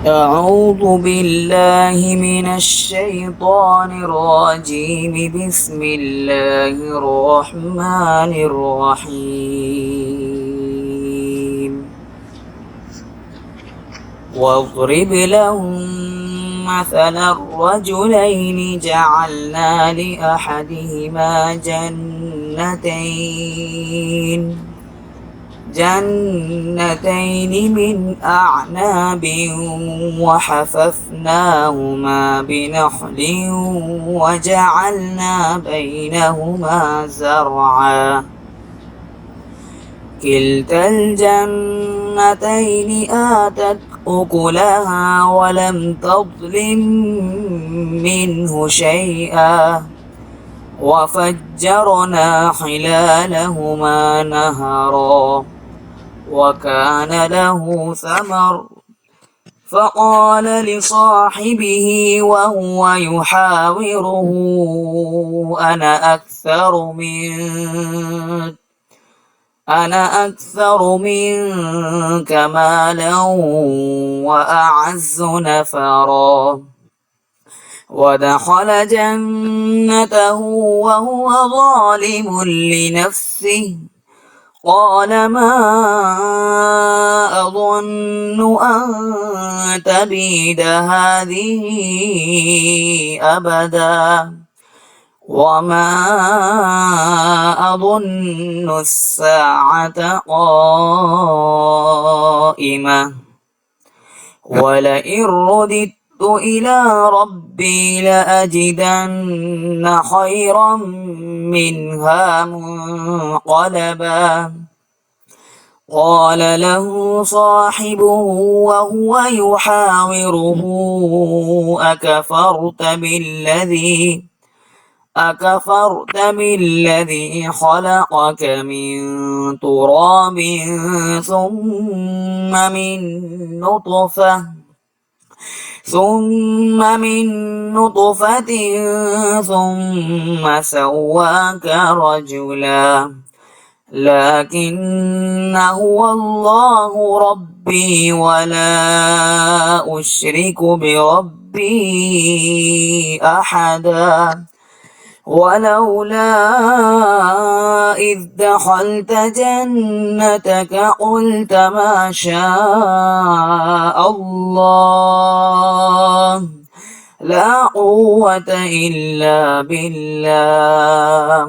أعوذ بالله من الشيطان الرجيم. بسم الله الرحمن الرحيم. واضرب لهم مثلا الرجلين جعلنا لأحدهما جنتين من أعناب وحففناهما بنخل وجعلنا بينهما زرعا. كلتا الجنتين آتت أكلها ولم تظلم منه شيئا وفجرنا خلالهما نهرا وكان له ثمر فقال لصاحبه وهو يحاوره أنا أكثر منك مالا وأعز نفرا. ودخل جنته وهو ظالم لنفسه قال ما أظن أن تبيد هذه أبدا وما أظن الساعة قائمة ولئن رددت إلى ربي لأجدن خيرا منها منقلبا. قال له صاحبه وهو يحاوره أكفرت بالذي خلقك من تراب ثم من نطفة ثم سواك رجلا لكن هو الله ربي ولا أشرك بربي أحدا. ولولا إذ دخلت جنتك قلت ما شاء الله لا قوة إلا بالله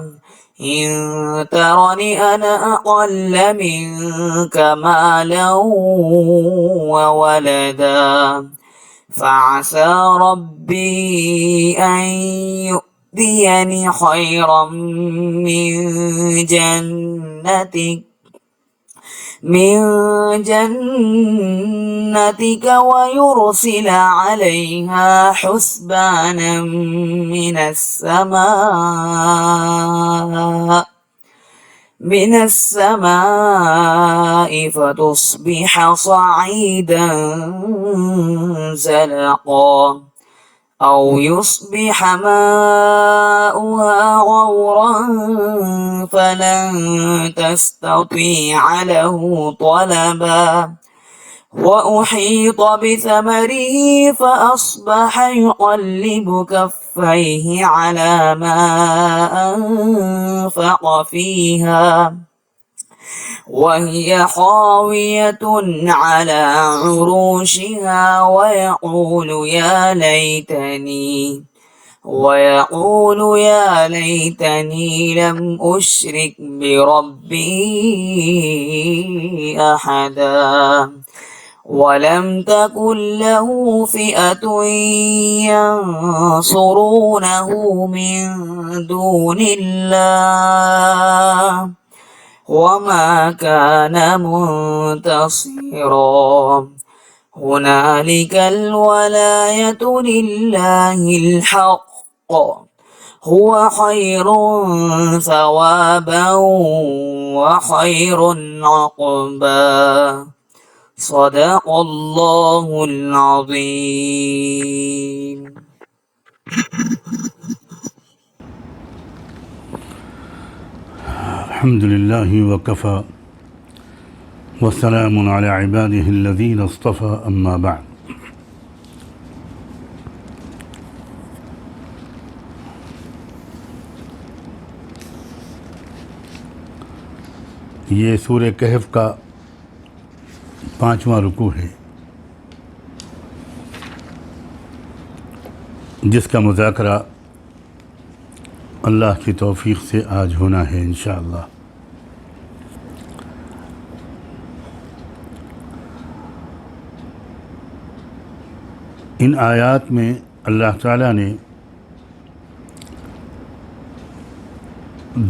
إن ترني أنا أقل منك مالا وولدا فعسى ربي أن يؤتيني خيرا من جنتك ويرسل عليها حسبانا من السماء فتصبح صعيدا زلقا أو يصبح ماؤها غورا فلن تستطيع له طلبا. وأحيط بثمره فأصبح يقلب كفيه على ما أنفق فيها وهي خاوية على عروشها ويقول يا ليتني لم أشرك بربي أحدا ولم تكن له فئة ينصرونه من دون الله وما كان منتصرا. هنالك الولاية لله الحق هو خير ثوابا وخير عقبا. صدق الله العظيم. الحمد لله وكفى وسلام على عباده الذين اصطفى أما بعد. یہ سورہ کہف کا 5واں رکوع ہے، جس کا مذاکرہ اللہ کی توفیق سے آج ہونا ہے انشاءاللہ۔ ان آیات میں اللہ تعالیٰ نے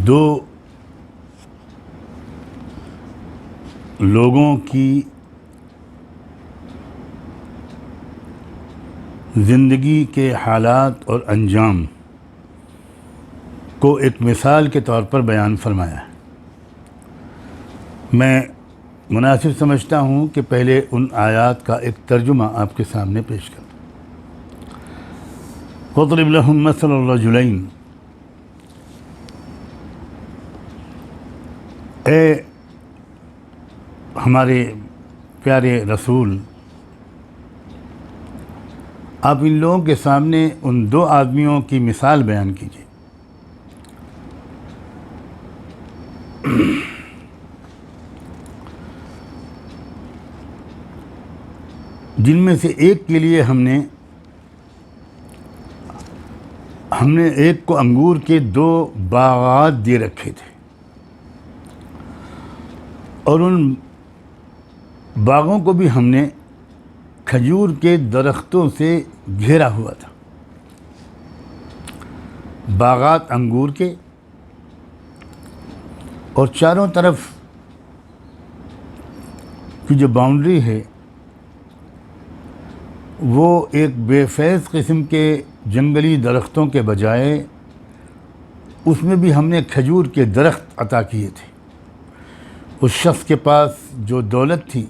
دو لوگوں کی زندگی کے حالات اور انجام کو ایک مثال کے طور پر بیان فرمایا ہے۔ میں مناسب سمجھتا ہوں کہ پہلے ان آیات کا ایک ترجمہ آپ کے سامنے پیش کروں۔ وَاضْرِبْ لَهُم مَّثَلَ الرَّجُلَيْنِ، اے ہمارے پیارے رسول، آپ ان لوگوں کے سامنے ان دو آدمیوں کی مثال بیان کیجیے جن میں سے ایک کے لیے ہم نے ایک کو انگور کے 2 باغات دے رکھے تھے، اور ان باغوں کو بھی ہم نے کھجور کے درختوں سے گھیرا ہوا تھا۔ باغات انگور کے، اور چاروں طرف کی جو باؤنڈری ہے وہ ایک بے فیض قسم کے جنگلی درختوں کے بجائے اس میں بھی ہم نے کھجور کے درخت عطا کیے تھے۔ اس شخص کے پاس جو دولت تھی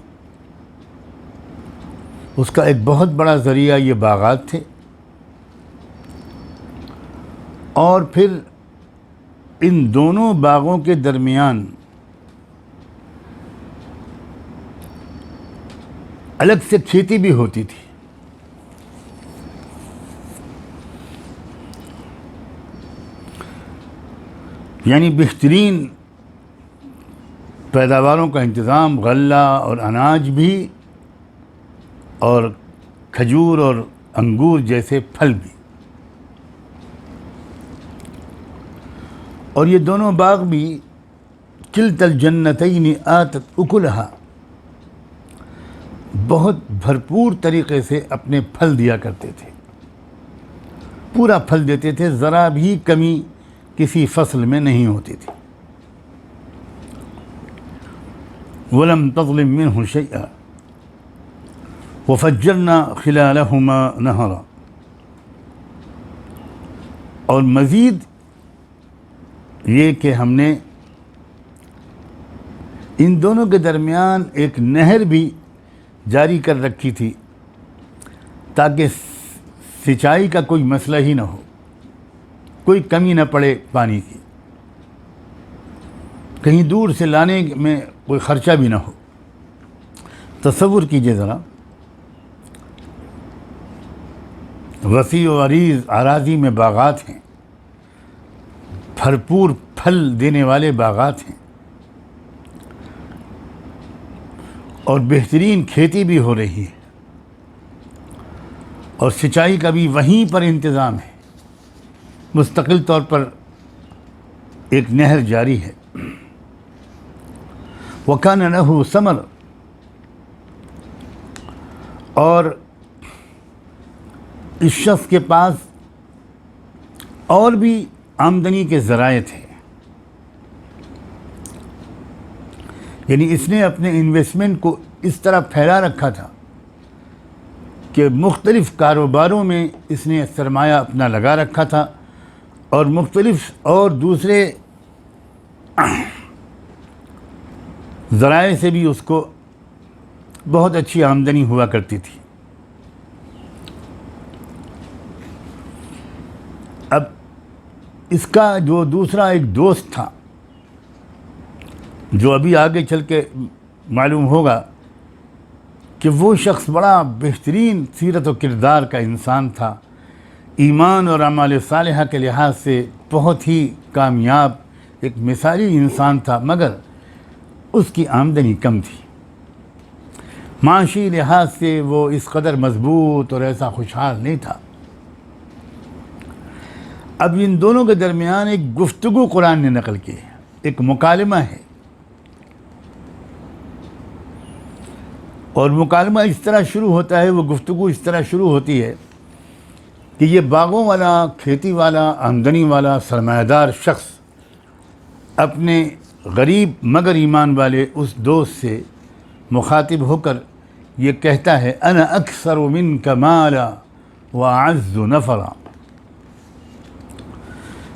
اس کا ایک بہت بڑا ذریعہ یہ باغات تھے، اور پھر ان دونوں باغوں کے درمیان الگ سے کھیتی بھی ہوتی تھی۔ یعنی بہترین پیداواروں کا انتظام، غلہ اور اناج بھی، اور کھجور اور انگور جیسے پھل بھی۔ اور یہ دونوں باغ بھی کلتا الجنتین آتت اکلہا، بہت بھرپور طریقے سے اپنے پھل دیا کرتے تھے، پورا پھل دیتے تھے، ذرا بھی کمی کسی فصل میں نہیں ہوتی تھی۔ وَلَمْ تَظْلِم مِّنْهُ شَيْئًا وَفَجَّرْنَا خِلَالَهُمَا نَهَرًا، اور مزید یہ کہ ہم نے ان دونوں کے درمیان ایک نہر بھی جاری کر رکھی تھی تاکہ سینچائی کا کوئی مسئلہ ہی نہ ہو، کوئی کمی نہ پڑے پانی کی، کہیں دور سے لانے میں کوئی خرچہ بھی نہ ہو۔ تصور کیجئے ذرا، وسیع و عریض اراضی میں باغات ہیں، بھرپور پھل دینے والے باغات ہیں، اور بہترین کھیتی بھی ہو رہی ہے، اور سینچائی کا بھی وہیں پر انتظام ہے، مستقل طور پر ایک نہر جاری ہے۔ وَكَانَ لَهُ ثَمَرٌ، اور اس شخص کے پاس اور بھی آمدنی کے ذرائع تھے، یعنی اس نے اپنے انویسٹمنٹ کو اس طرح پھیلا رکھا تھا کہ مختلف کاروباروں میں اس نے سرمایہ اپنا لگا رکھا تھا، اور مختلف اور دوسرے ذرائع سے بھی اس کو بہت اچھی آمدنی ہوا کرتی تھی۔ اب اس کا جو دوسرا ایک دوست تھا، جو ابھی آگے چل کے معلوم ہوگا کہ وہ شخص بڑا بہترین سیرت و کردار کا انسان تھا، ایمان اور اعمال صالحہ کے لحاظ سے بہت ہی کامیاب ایک مثالی انسان تھا، مگر اس کی آمدنی کم تھی، معاشی لحاظ سے وہ اس قدر مضبوط اور ایسا خوشحال نہیں تھا۔ اب ان دونوں کے درمیان ایک گفتگو قرآن نے نقل کی ہے، ایک مکالمہ ہے، اور مکالمہ اس طرح شروع ہوتا ہے، وہ گفتگو اس طرح شروع ہوتی ہے کہ یہ باغوں والا، کھیتی والا، آمدنی والا، سرمایہ دار شخص اپنے غریب مگر ایمان والے اس دوست سے مخاطب ہو کر یہ کہتا ہے، انا اکثر منک مالا واعز نفرا،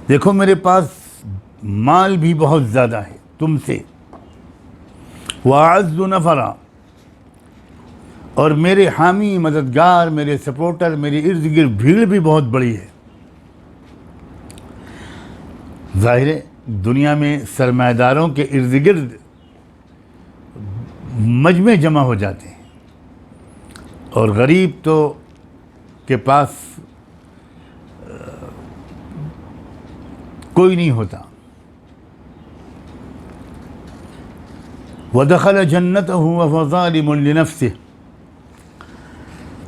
دیکھو میرے پاس مال بھی بہت زیادہ ہے تم سے، واعز نفرا، اور میرے حامی، مددگار، میرے سپورٹر، میرے ارد گرد بھیڑ بھی بہت بڑی ہے۔ ظاہر ہے دنیا میں سرمایہ داروں کے ارد گرد مجمع جمع ہو جاتے ہیں، اور غریب تو کے پاس کوئی نہیں ہوتا۔ وَدَخَلَ جَنَّتَهُ وَهُوَ ظَالِمٌ لِنَفْسِهِ،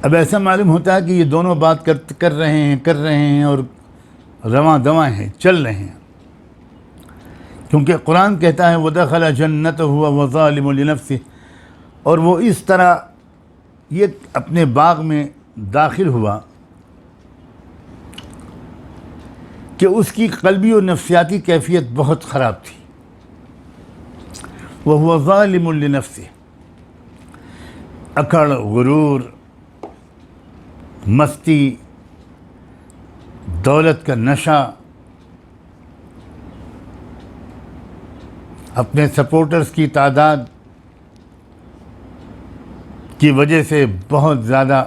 اب ایسا معلوم ہوتا ہے کہ یہ دونوں بات کر رہے ہیں اور رواں دواں ہیں، چل رہے ہیں، کیونکہ قرآن کہتا ہے وَدَخَلَ جَنَّتَهُ وَهُوَ ظَالِمٌ لِنَفْسِهِ، اور وہ اس طرح یہ اپنے باغ میں داخل ہوا کہ اس کی قلبی اور نفسیاتی کیفیت بہت خراب تھی۔ وَهُوَ ظَالِمٌ لِنَفْسِهِ، اکڑ، غرور، مستی، دولت کا نشہ، اپنے سپورٹرز کی تعداد کی وجہ سے بہت زیادہ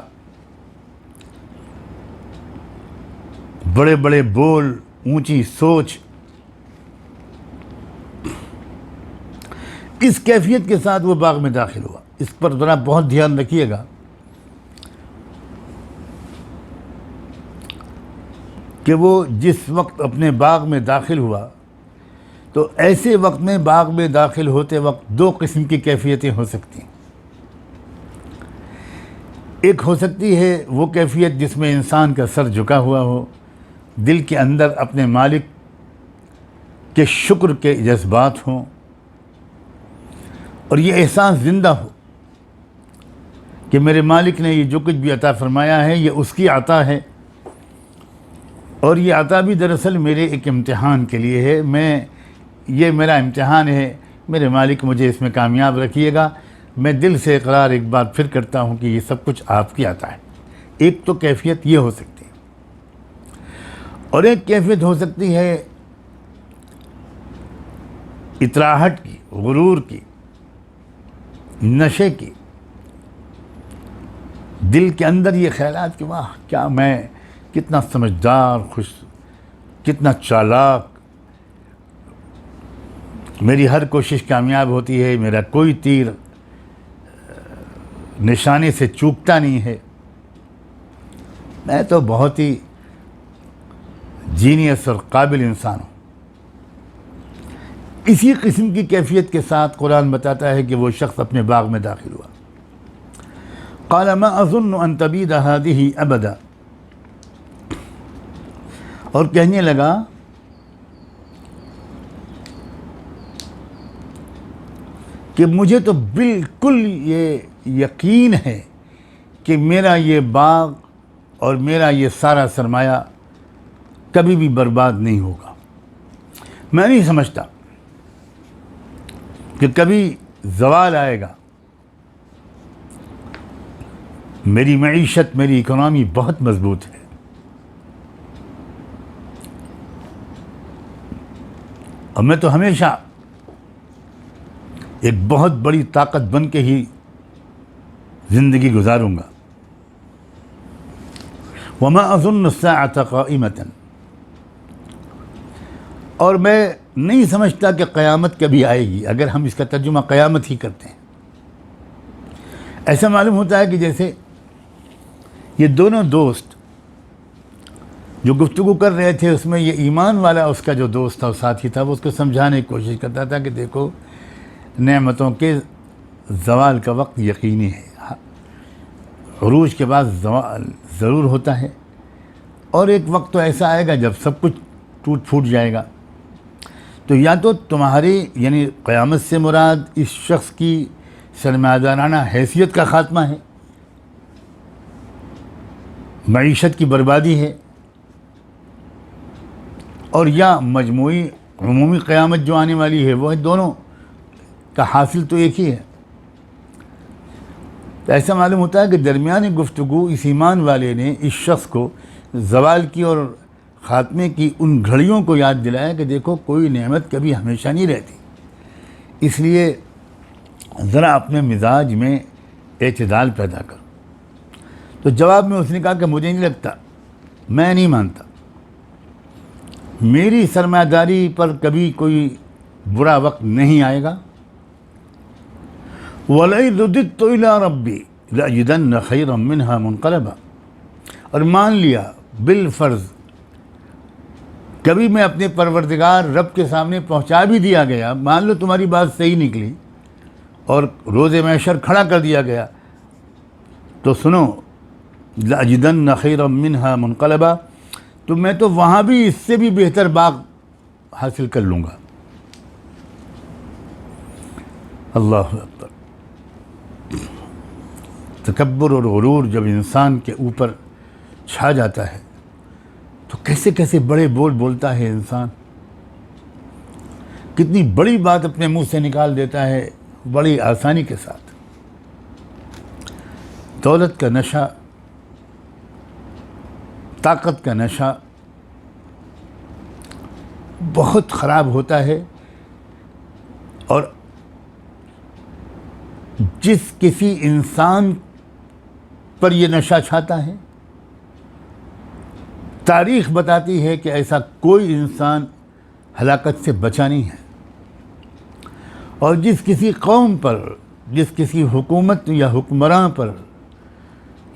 بڑے بڑے بول، اونچی سوچ، اس کیفیت کے ساتھ وہ باغ میں داخل ہوا۔ اس پر ذرا بہت دھیان رکھیے گا کہ وہ جس وقت اپنے باغ میں داخل ہوا تو ایسے وقت میں باغ میں داخل ہوتے وقت دو قسم کی کیفیتیں ہو سکتی ہیں۔ ایک ہو سکتی ہے وہ کیفیت جس میں انسان کا سر جھکا ہوا ہو، دل کے اندر اپنے مالک کے شکر کے جذبات ہوں، اور یہ احساس زندہ ہو کہ میرے مالک نے یہ جو کچھ بھی عطا فرمایا ہے یہ اس کی عطا ہے، اور یہ عطا بھی دراصل میرے ایک امتحان کے لیے ہے، یہ میرا امتحان ہے، میرے مالک مجھے اس میں کامیاب رکھیے گا۔ میں دل سے اقرار ایک بار پھر کرتا ہوں کہ یہ سب کچھ آپ کی عطا ہے۔ ایک تو کیفیت یہ ہو سکتی ہے، اور ایک کیفیت ہو سکتی ہے اتراہٹ کی، غرور کی، نشے کی، دل کے اندر یہ خیالات کہ واہ کیا میں کتنا سمجھدار، کتنا چالاک، میری ہر کوشش کامیاب ہوتی ہے، میرا کوئی تیر نشانے سے چوکتا نہیں ہے، میں تو بہت ہی جینیس اور قابل انسان ہوں۔ اسی قسم کی کیفیت کے ساتھ قرآن بتاتا ہے کہ وہ شخص اپنے باغ میں داخل ہوا۔ قال ما اظن ان تبید هذه ابدا، اور کہنے لگا کہ مجھے تو بالکل یہ یقین ہے کہ میرا یہ باغ اور میرا یہ سارا سرمایہ کبھی بھی برباد نہیں ہوگا۔ میں نہیں سمجھتا کہ کبھی زوال آئے گا۔ میری معیشت، میری اکنامی بہت مضبوط ہے، اور میں تو ہمیشہ ایک بہت بڑی طاقت بن کے ہی زندگی گزاروں گا۔ وما اظن الساعة قائمة، اور میں نہیں سمجھتا کہ قیامت کبھی آئے گی، اگر ہم اس کا ترجمہ قیامت ہی کرتے ہیں۔ ایسا معلوم ہوتا ہے کہ جیسے یہ دونوں دوست جو گفتگو کر رہے تھے، اس میں یہ ایمان والا اس کا جو دوست تھا، ساتھی تھا، وہ اس کو سمجھانے کی کوشش کرتا تھا کہ دیکھو نعمتوں کے زوال کا وقت یقینی ہے، عروج کے بعد زوال ضرور ہوتا ہے، اور ایک وقت تو ایسا آئے گا جب سب کچھ ٹوٹ پھوٹ جائے گا۔ تو یا تو تمہاری یعنی قیامت سے مراد اس شخص کی سرمایہ دارانہ حیثیت کا خاتمہ ہے، معیشت کی بربادی ہے، اور یا مجموعی عمومی قیامت جو آنے والی ہے وہ ہے، دونوں کا حاصل تو ایک ہی ہے۔ تو ایسا معلوم ہوتا ہے کہ درمیانی گفتگو اس ایمان والے نے اس شخص کو زوال کی اور خاتمے کی ان گھڑیوں کو یاد دلایا کہ دیکھو کوئی نعمت کبھی ہمیشہ نہیں رہتی، اس لیے ذرا اپنے مزاج میں اعتدال پیدا کرو۔ تو جواب میں اس نے کہا کہ مجھے نہیں لگتا، میں نہیں مانتا، میری سرمایہ داری پر کبھی کوئی برا وقت نہیں آئے گا۔ وَلَئِن رُدِدتُّ إِلَىٰ رَبِّي لَأَجِدَنَّ خَيْرًا مِّنْهَا مُنْقَلَبًا، اور مان لیا بالفرض کبھی میں اپنے پروردگار رب کے سامنے پہنچا بھی دیا گیا، مان لو تمہاری بات صحیح نکلی اور روز محشر کھڑا کر دیا گیا، تو سنو لَأَجِدَنَّ خَيْرًا مِّنْهَا مُنْقَلَبًا، تو میں تو وہاں بھی اس سے بھی بہتر باغ حاصل کر لوں گا۔ اللہ اکبر۔ تکبر اور غرور جب انسان کے اوپر چھا جاتا ہے تو کیسے کیسے بڑے بول بولتا ہے انسان، کتنی بڑی بات اپنے منہ سے نکال دیتا ہے بڑی آسانی کے ساتھ۔ دولت کا نشہ، طاقت کا نشہ بہت خراب ہوتا ہے، اور جس کسی انسان پر یہ نشہ چھاتا ہے، تاریخ بتاتی ہے کہ ایسا کوئی انسان ہلاکت سے بچا نہیں ہے، اور جس کسی قوم پر، جس کسی حکومت یا حکمراں پر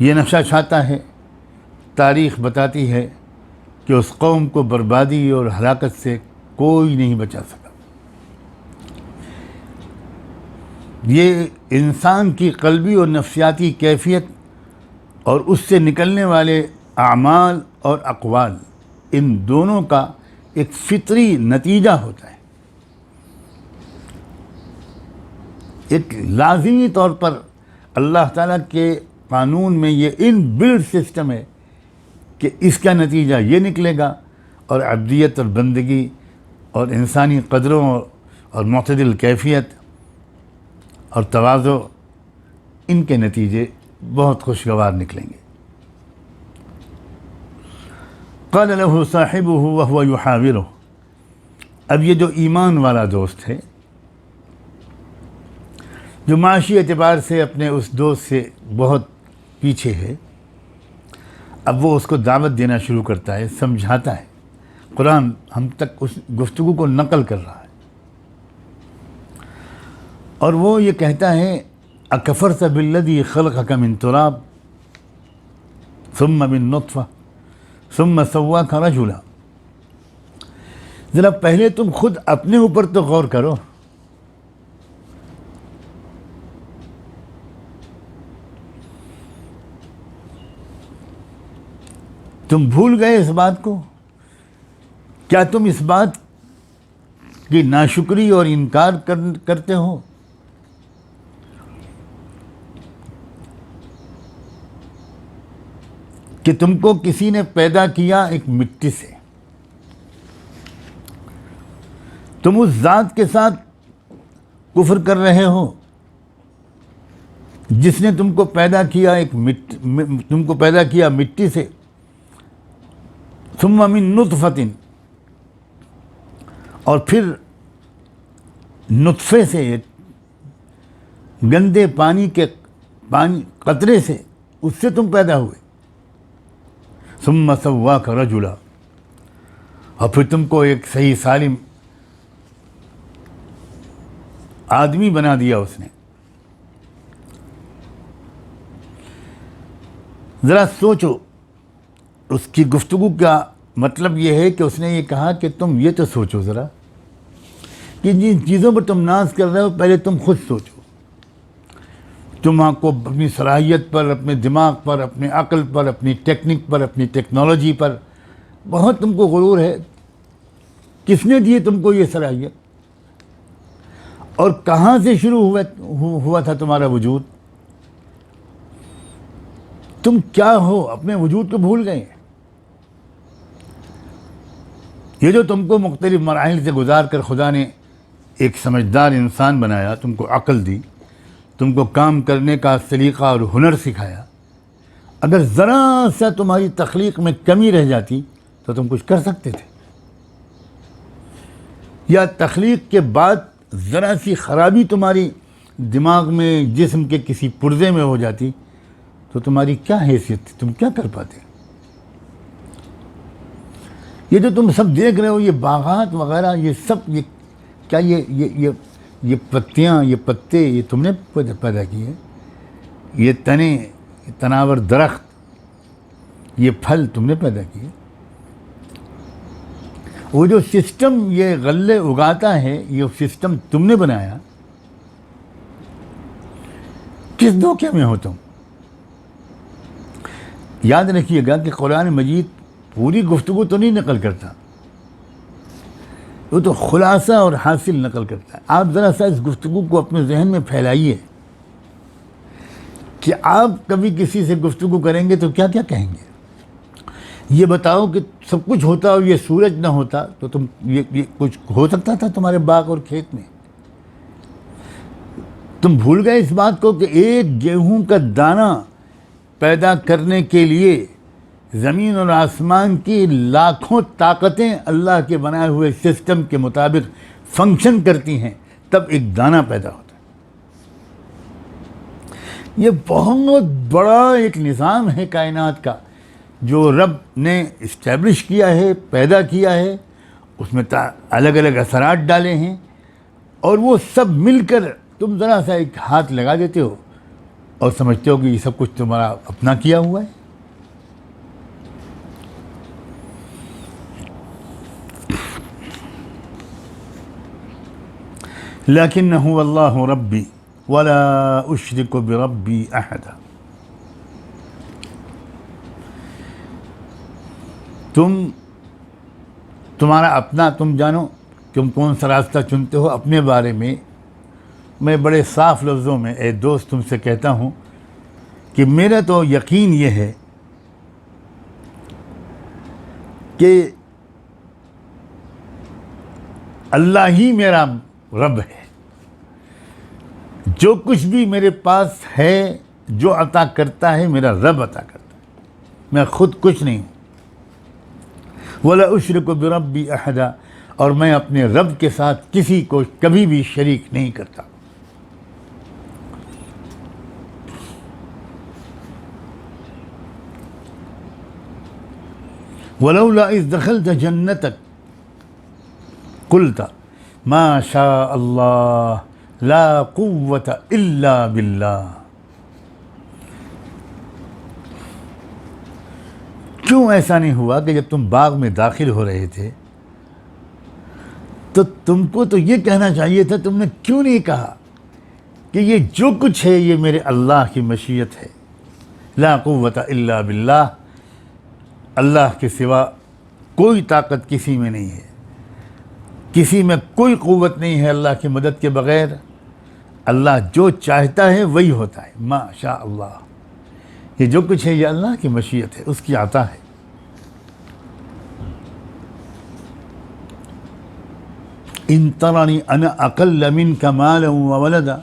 یہ نشہ چھاتا ہے، تاریخ بتاتی ہے کہ اس قوم کو بربادی اور ہلاکت سے کوئی نہیں بچا سکا۔ یہ انسان کی قلبی اور نفسیاتی کیفیت اور اس سے نکلنے والے اعمال اور اقوال، ان دونوں کا ایک فطری نتیجہ ہوتا ہے، ایک لازمی طور پر اللہ تعالیٰ کے قانون میں یہ ان بلڈ سسٹم ہے کہ اس کا نتیجہ یہ نکلے گا، اور عبدیت اور بندگی اور انسانی قدروں اور معتدل کیفیت اور تواضع، ان کے نتیجے بہت خوشگوار نکلیں گے۔ قال له صاحبه وهو يحاوره، اب یہ جو ایمان والا دوست ہے، جو معاشی اعتبار سے اپنے اس دوست سے بہت پیچھے ہے، اب وہ اس کو دعوت دینا شروع کرتا ہے، سمجھاتا ہے۔ قرآن ہم تک اس گفتگو کو نقل کر رہا ہے، اور وہ یہ کہتا ہے اکفرت بالذی خلقک من تراب ثم من نطفہ ثم سواک رجلا، ذرا پہلے تم خود اپنے اوپر تو غور کرو، تم بھول گئے اس بات کو؟ کیا تم اس بات کی ناشکری اور انکار کرتے ہو کہ تم کو کسی نے پیدا کیا ایک مٹی سے؟ تم اس ذات کے ساتھ کفر کر رہے ہو جس نے تم کو پیدا کیا تم کو پیدا کیا مٹی سے، ثم من نطفۃ، اور پھر نطفے سے، ایک گندے پانی قطرے سے، اس سے تم پیدا ہوئے، ثم سواک رجلا، اور پھر تم کو ایک صحیح سالم آدمی بنا دیا اس نے۔ ذرا سوچو، اس کی گفتگو کا مطلب یہ ہے کہ اس نے یہ کہا کہ تم یہ تو سوچو ذرا کہ جن چیزوں پر تم ناز کر رہے ہو پہلے تم خود سوچو. تم آپ کو اپنی صلاحیت پر، اپنے دماغ پر، اپنے عقل پر، اپنی ٹیکنک پر، اپنی ٹیکنالوجی پر بہت تم کو غرور ہے. کس نے دیے تم کو یہ صلاحیت؟ اور کہاں سے شروع ہوا تھا تمہارا وجود؟ تم کیا ہو؟ اپنے وجود کو بھول گئے. یہ جو تم کو مختلف مراحل سے گزار کر خدا نے ایک سمجھدار انسان بنایا، تم کو عقل دی، تم کو کام کرنے کا سلیقہ اور ہنر سکھایا، اگر ذرا سا تمہاری تخلیق میں کمی رہ جاتی تو تم کچھ کر سکتے تھے. یا تخلیق کے بعد ذرا سی خرابی تمہاری دماغ میں، جسم کے کسی پرزے میں ہو جاتی تو تمہاری کیا حیثیت تھی؟ تم کیا کر پاتے؟ یہ جو تم سب دیکھ رہے ہو، یہ باغات وغیرہ، یہ سب، یہ کیا، یہ پتیاں، یہ پتے، یہ تم نے پیدا کیے. یہ تنے، یہ تناور درخت، یہ پھل تم نے پیدا کیے. وہ جو سسٹم یہ غلے اگاتا ہے، یہ سسٹم تم نے بنایا. کس دھوکے میں ہو تم؟ یاد رکھیے گا کہ قرآن مجید پوری گفتگو تو نہیں نقل کرتا، وہ تو خلاصہ اور حاصل نقل کرتا ہے. آپ ذرا سا اس گفتگو کو اپنے ذہن میں پھیلائیے کہ آپ کبھی کسی سے گفتگو کریں گے تو کیا کیا کہیں گے. یہ بتاؤ کہ سب کچھ ہوتا اور یہ سورج نہ ہوتا تو تم یہ کچھ ہو سکتا تھا تمہارے باغ اور کھیت میں؟ تم بھول گئے اس بات کو کہ ایک گیہوں کا دانہ پیدا کرنے کے لیے زمین اور آسمان کی لاکھوں طاقتیں اللہ کے بنائے ہوئے سسٹم کے مطابق فنکشن کرتی ہیں، تب ایک دانہ پیدا ہوتا ہے. یہ بہت بڑا ایک نظام ہے کائنات کا جو رب نے اسٹیبلش کیا ہے، پیدا کیا ہے. اس میں الگ الگ اثرات ڈالے ہیں، اور وہ سب مل کر تم ذرا سا ایک ہاتھ لگا دیتے ہو اور سمجھتے ہو کہ یہ سب کچھ تمہارا اپنا کیا ہوا ہے. لکنہ اللہ ربی ولا اشرک بربی احدا. تمہارا اپنا تم جانو، تم کون سا راستہ چنتے ہو. اپنے بارے میں بڑے صاف لفظوں میں اے دوست تم سے کہتا ہوں کہ میرا تو یقین یہ ہے کہ اللہ ہی میرا رب ہے. جو کچھ بھی میرے پاس ہے، جو عطا کرتا ہے، میرا رب عطا کرتا ہے، میں خود کچھ نہیں ہوں. ولا اشرک بربی احدا، اور میں اپنے رب کے ساتھ کسی کو کبھی بھی شریک نہیں کرتا. ولولا اذ دخلت جنتک قلت ما شاء اللہ لا قوة الا باللہ. کیوں ایسا نہیں ہوا کہ جب تم باغ میں داخل ہو رہے تھے تو تم کو تو یہ کہنا چاہیے تھا؟ تم نے کیوں نہیں کہا کہ یہ جو کچھ ہے یہ میرے اللہ کی مشیت ہے؟ لا قوة الا باللہ، اللہ کے سوا کوئی طاقت کسی میں نہیں ہے، کسی میں کوئی قوت نہیں ہے اللہ کی مدد کے بغیر. اللہ جو چاہتا ہے وہی ہوتا ہے. ما شاء اللہ، یہ جو کچھ ہے یہ اللہ کی مشیت ہے، اس کی عطا ہے. ان ترنی انا اقل منک مالا وولدا،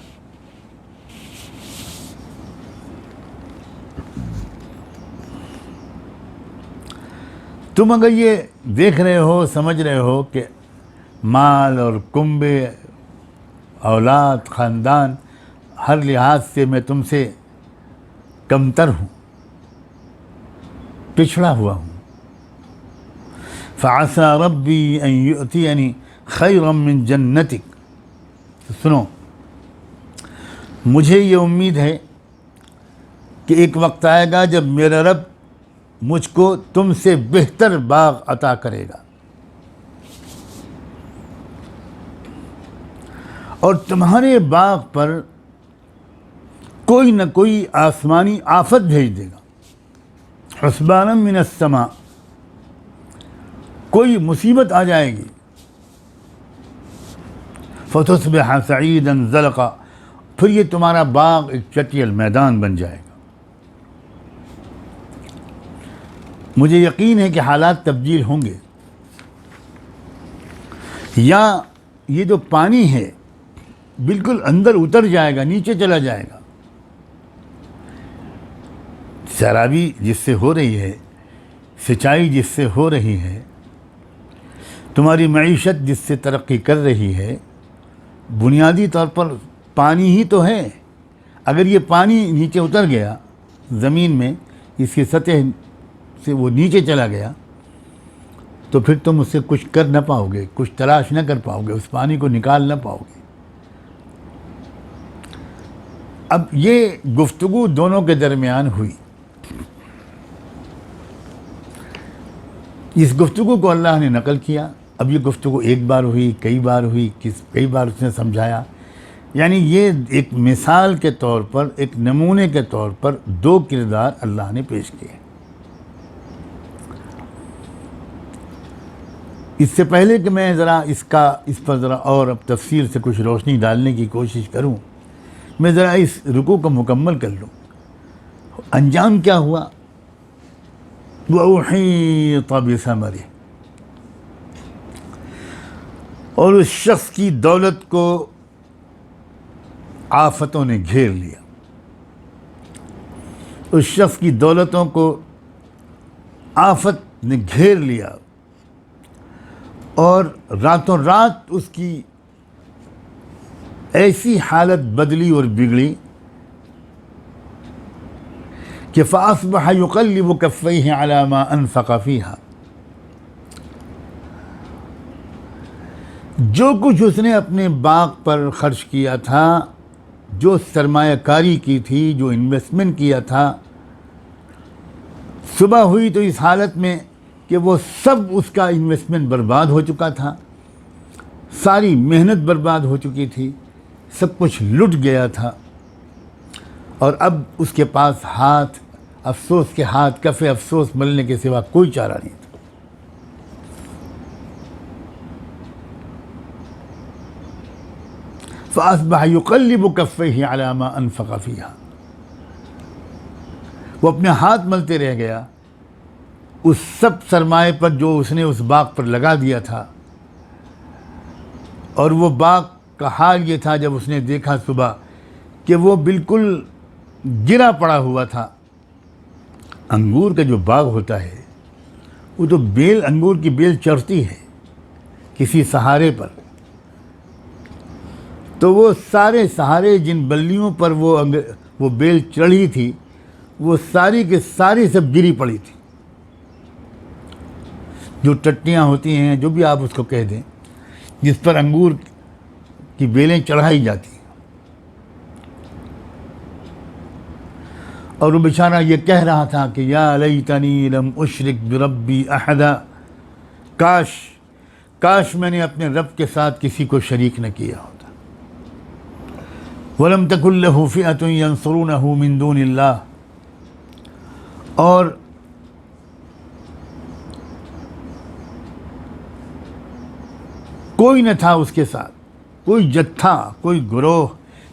تم اگر یہ دیکھ رہے ہو، سمجھ رہے ہو کہ مال اور کنبے، اولاد، خاندان، ہر لحاظ سے میں تم سے کمتر ہوں، پچھڑا ہوا ہوں، فعسى ربی ان یؤتینی خیرا من جنتک. سنو، مجھے یہ امید ہے کہ ایک وقت آئے گا جب میرا رب مجھ کو تم سے بہتر باغ عطا کرے گا. اور تمہارے باغ پر کوئی نہ کوئی آسمانی آفت بھیج دے گا، حسبانا من السماء، کوئی مصیبت آ جائے گی، فتصبح صعیدا زلقا، پھر یہ تمہارا باغ ایک چٹیل میدان بن جائے گا۔ مجھے یقین ہے کہ حالات تبدیل ہوں گے، یا یہ جو پانی ہے بالکل اندر اتر جائے گا، نیچے چلا جائے گا۔ سیرابی جس سے ہو رہی ہے، سچائی جس سے ہو رہی ہے، تمہاری معیشت جس سے ترقی کر رہی ہے، بنیادی طور پر پانی ہی تو ہے۔ اگر یہ پانی نیچے اتر گیا زمین میں، اس کی سطح سے وہ نیچے چلا گیا، تو پھر تم اس سے کچھ کر نہ پاؤ گے، کچھ تلاش نہ کر پاؤ گے، اس پانی کو نکال نہ پاؤ گے۔ اب یہ گفتگو دونوں کے درمیان ہوئی۔ اس گفتگو کو اللہ نے نقل کیا۔ اب یہ گفتگو ایک بار ہوئی، کئی بار ہوئی، کئی بار اس نے سمجھایا، یعنی یہ ایک مثال کے طور پر، ایک نمونے کے طور پر دو کردار اللہ نے پیش کیے۔ اس سے پہلے کہ میں ذرا اس پر ذرا اور اب تفصیل سے کچھ روشنی ڈالنے کی کوشش کروں، میں ذرا اس رکوع کو مکمل کر لوں۔ انجام کیا ہوا؟ وَأُحِيطَ بِثَمَرِهِ، اور اس شخص کی دولت کو آفتوں نے گھیر لیا، اس شخص کی دولتوں کو آفت نے گھیر لیا، اور راتوں رات اس کی ایسی حالت بدلی اور بگڑی کہ فَأَصْبَحَ يُقَلِّبُ كَفَّيْهِ عَلَى مَا أَنفَقَ فِيهَا، جو کچھ اس نے اپنے باغ پر خرچ کیا تھا، جو سرمایہ کاری کی تھی، جو انویسٹمنٹ کیا تھا، صبح ہوئی تو اس حالت میں کہ وہ سب اس کا انویسٹمنٹ برباد ہو چکا تھا، ساری محنت برباد ہو چکی تھی، سب کچھ لٹ گیا تھا، اور اب اس کے پاس ہاتھ افسوس کے ہاتھ کف افسوس ملنے کے سوا کوئی چارہ نہیں تھا۔ فَأَصْبَحَ يُقَلِّبُ كَفَّيْهِ عَلَى مَا أَنفَقَ فِيهَا، وہ اپنے ہاتھ ملتے رہ گیا اس سب سرمائے پر جو اس نے اس باغ پر لگا دیا تھا، اور وہ باغ کا حال یہ تھا جب اس نے دیکھا صبح کہ وہ بالکل گرا پڑا ہوا تھا۔ انگور کا جو باغ ہوتا ہے وہ تو انگور کی بیل چڑھتی ہے کسی سہارے پر، تو وہ سارے سہارے جن بلیوں پر وہ بیل چڑھی تھی، وہ ساری کے ساری سب گری پڑی تھی۔ جو ٹٹیاں ہوتی ہیں، جو بھی آپ اس کو کہہ دیں، جس پر انگور کی بیلیں چڑھائی جاتی ہیں، اور وہ بیچارہ یہ کہہ رہا تھا کہ یا لیتنی لم اشرک بربی احدا، کاش میں نے اپنے رب کے ساتھ کسی کو شریک نہ کیا ہوتا۔ وَلَمْ تَكُنْ لَهُ فِئَةٌ يَنْصُرُونَهُ مِن دُونِ اللَّهِ، اور کوئی نہ تھا اس کے ساتھ، کوئی جتھا، کوئی گروہ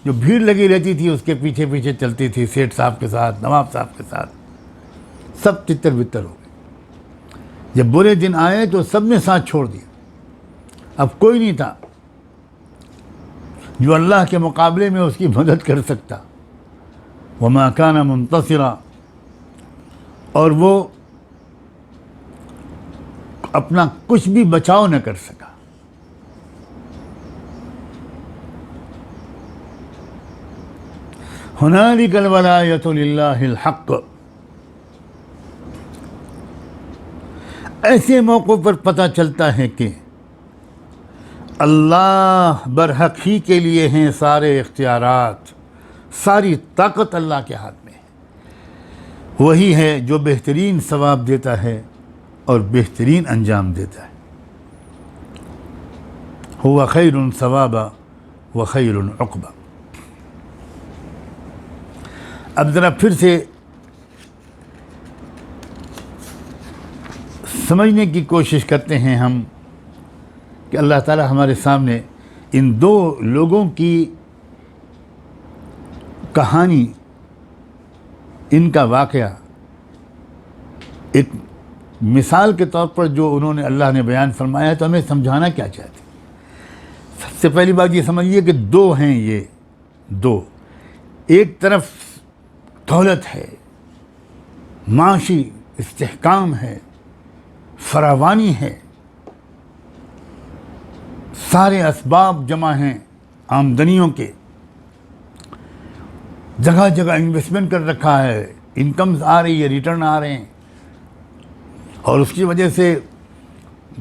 جو بھیڑ لگی رہتی تھی اس کے پیچھے پیچھے چلتی تھی، سیٹھ صاحب کے ساتھ، نواب صاحب کے ساتھ، سب تتر بتر ہو گئے۔ جب برے دن آئے تو سب نے ساتھ چھوڑ دیا، اب کوئی نہیں تھا جو اللہ کے مقابلے میں اس کی مدد کر سکتا۔ وما کان منتصرا، اور وہ اپنا کچھ بھی بچاؤ نہ کر سکا۔ ہنالک الولایۃ للہ الحق، ایسے موقع پر پتہ چلتا ہے کہ اللہ برحق ہی کے لیے ہیں سارے اختیارات، ساری طاقت اللہ کے ہاتھ میں ہے۔ وہی ہے جو بہترین ثواب دیتا ہے اور بہترین انجام دیتا ہے۔ هو خیر ثوابا وخیر العقبہ۔ اب ذرا پھر سے سمجھنے کی کوشش کرتے ہیں ہم کہ اللہ تعالیٰ ہمارے سامنے ان دو لوگوں کی کہانی، ان کا واقعہ ایک مثال کے طور پر جو انہوں نے اللہ نے بیان فرمایا ہے، تو ہمیں سمجھانا کیا چاہتے ہیں؟ سب سے پہلی بات یہ سمجھیے کہ دو ہیں، یہ دو، ایک طرف دولت ہے، معاشی استحکام ہے، فراوانی ہے، سارے اسباب جمع ہیں آمدنیوں کے، جگہ جگہ انویسٹمنٹ کر رکھا ہے، انکمز آ رہی ہے، ریٹرن آ رہے ہیں، اور اس کی وجہ سے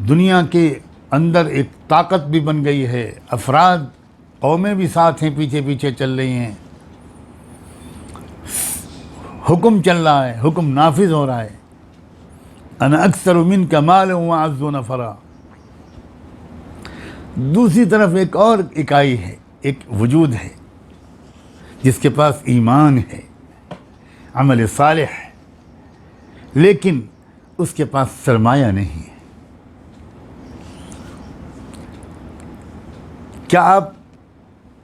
دنیا کے اندر ایک طاقت بھی بن گئی ہے، افراد، قومیں بھی ساتھ ہیں، پیچھے پیچھے چل رہی ہیں، حکم چل رہا ہے، حکم نافذ ہو رہا ہے، انا اکثر منک مالا واعز نفرا۔ دوسری طرف ایک اور اکائی ہے، ایک وجود ہے جس کے پاس ایمان ہے، عمل صالح ہے، لیکن اس کے پاس سرمایہ نہیں ہے۔ کیا آپ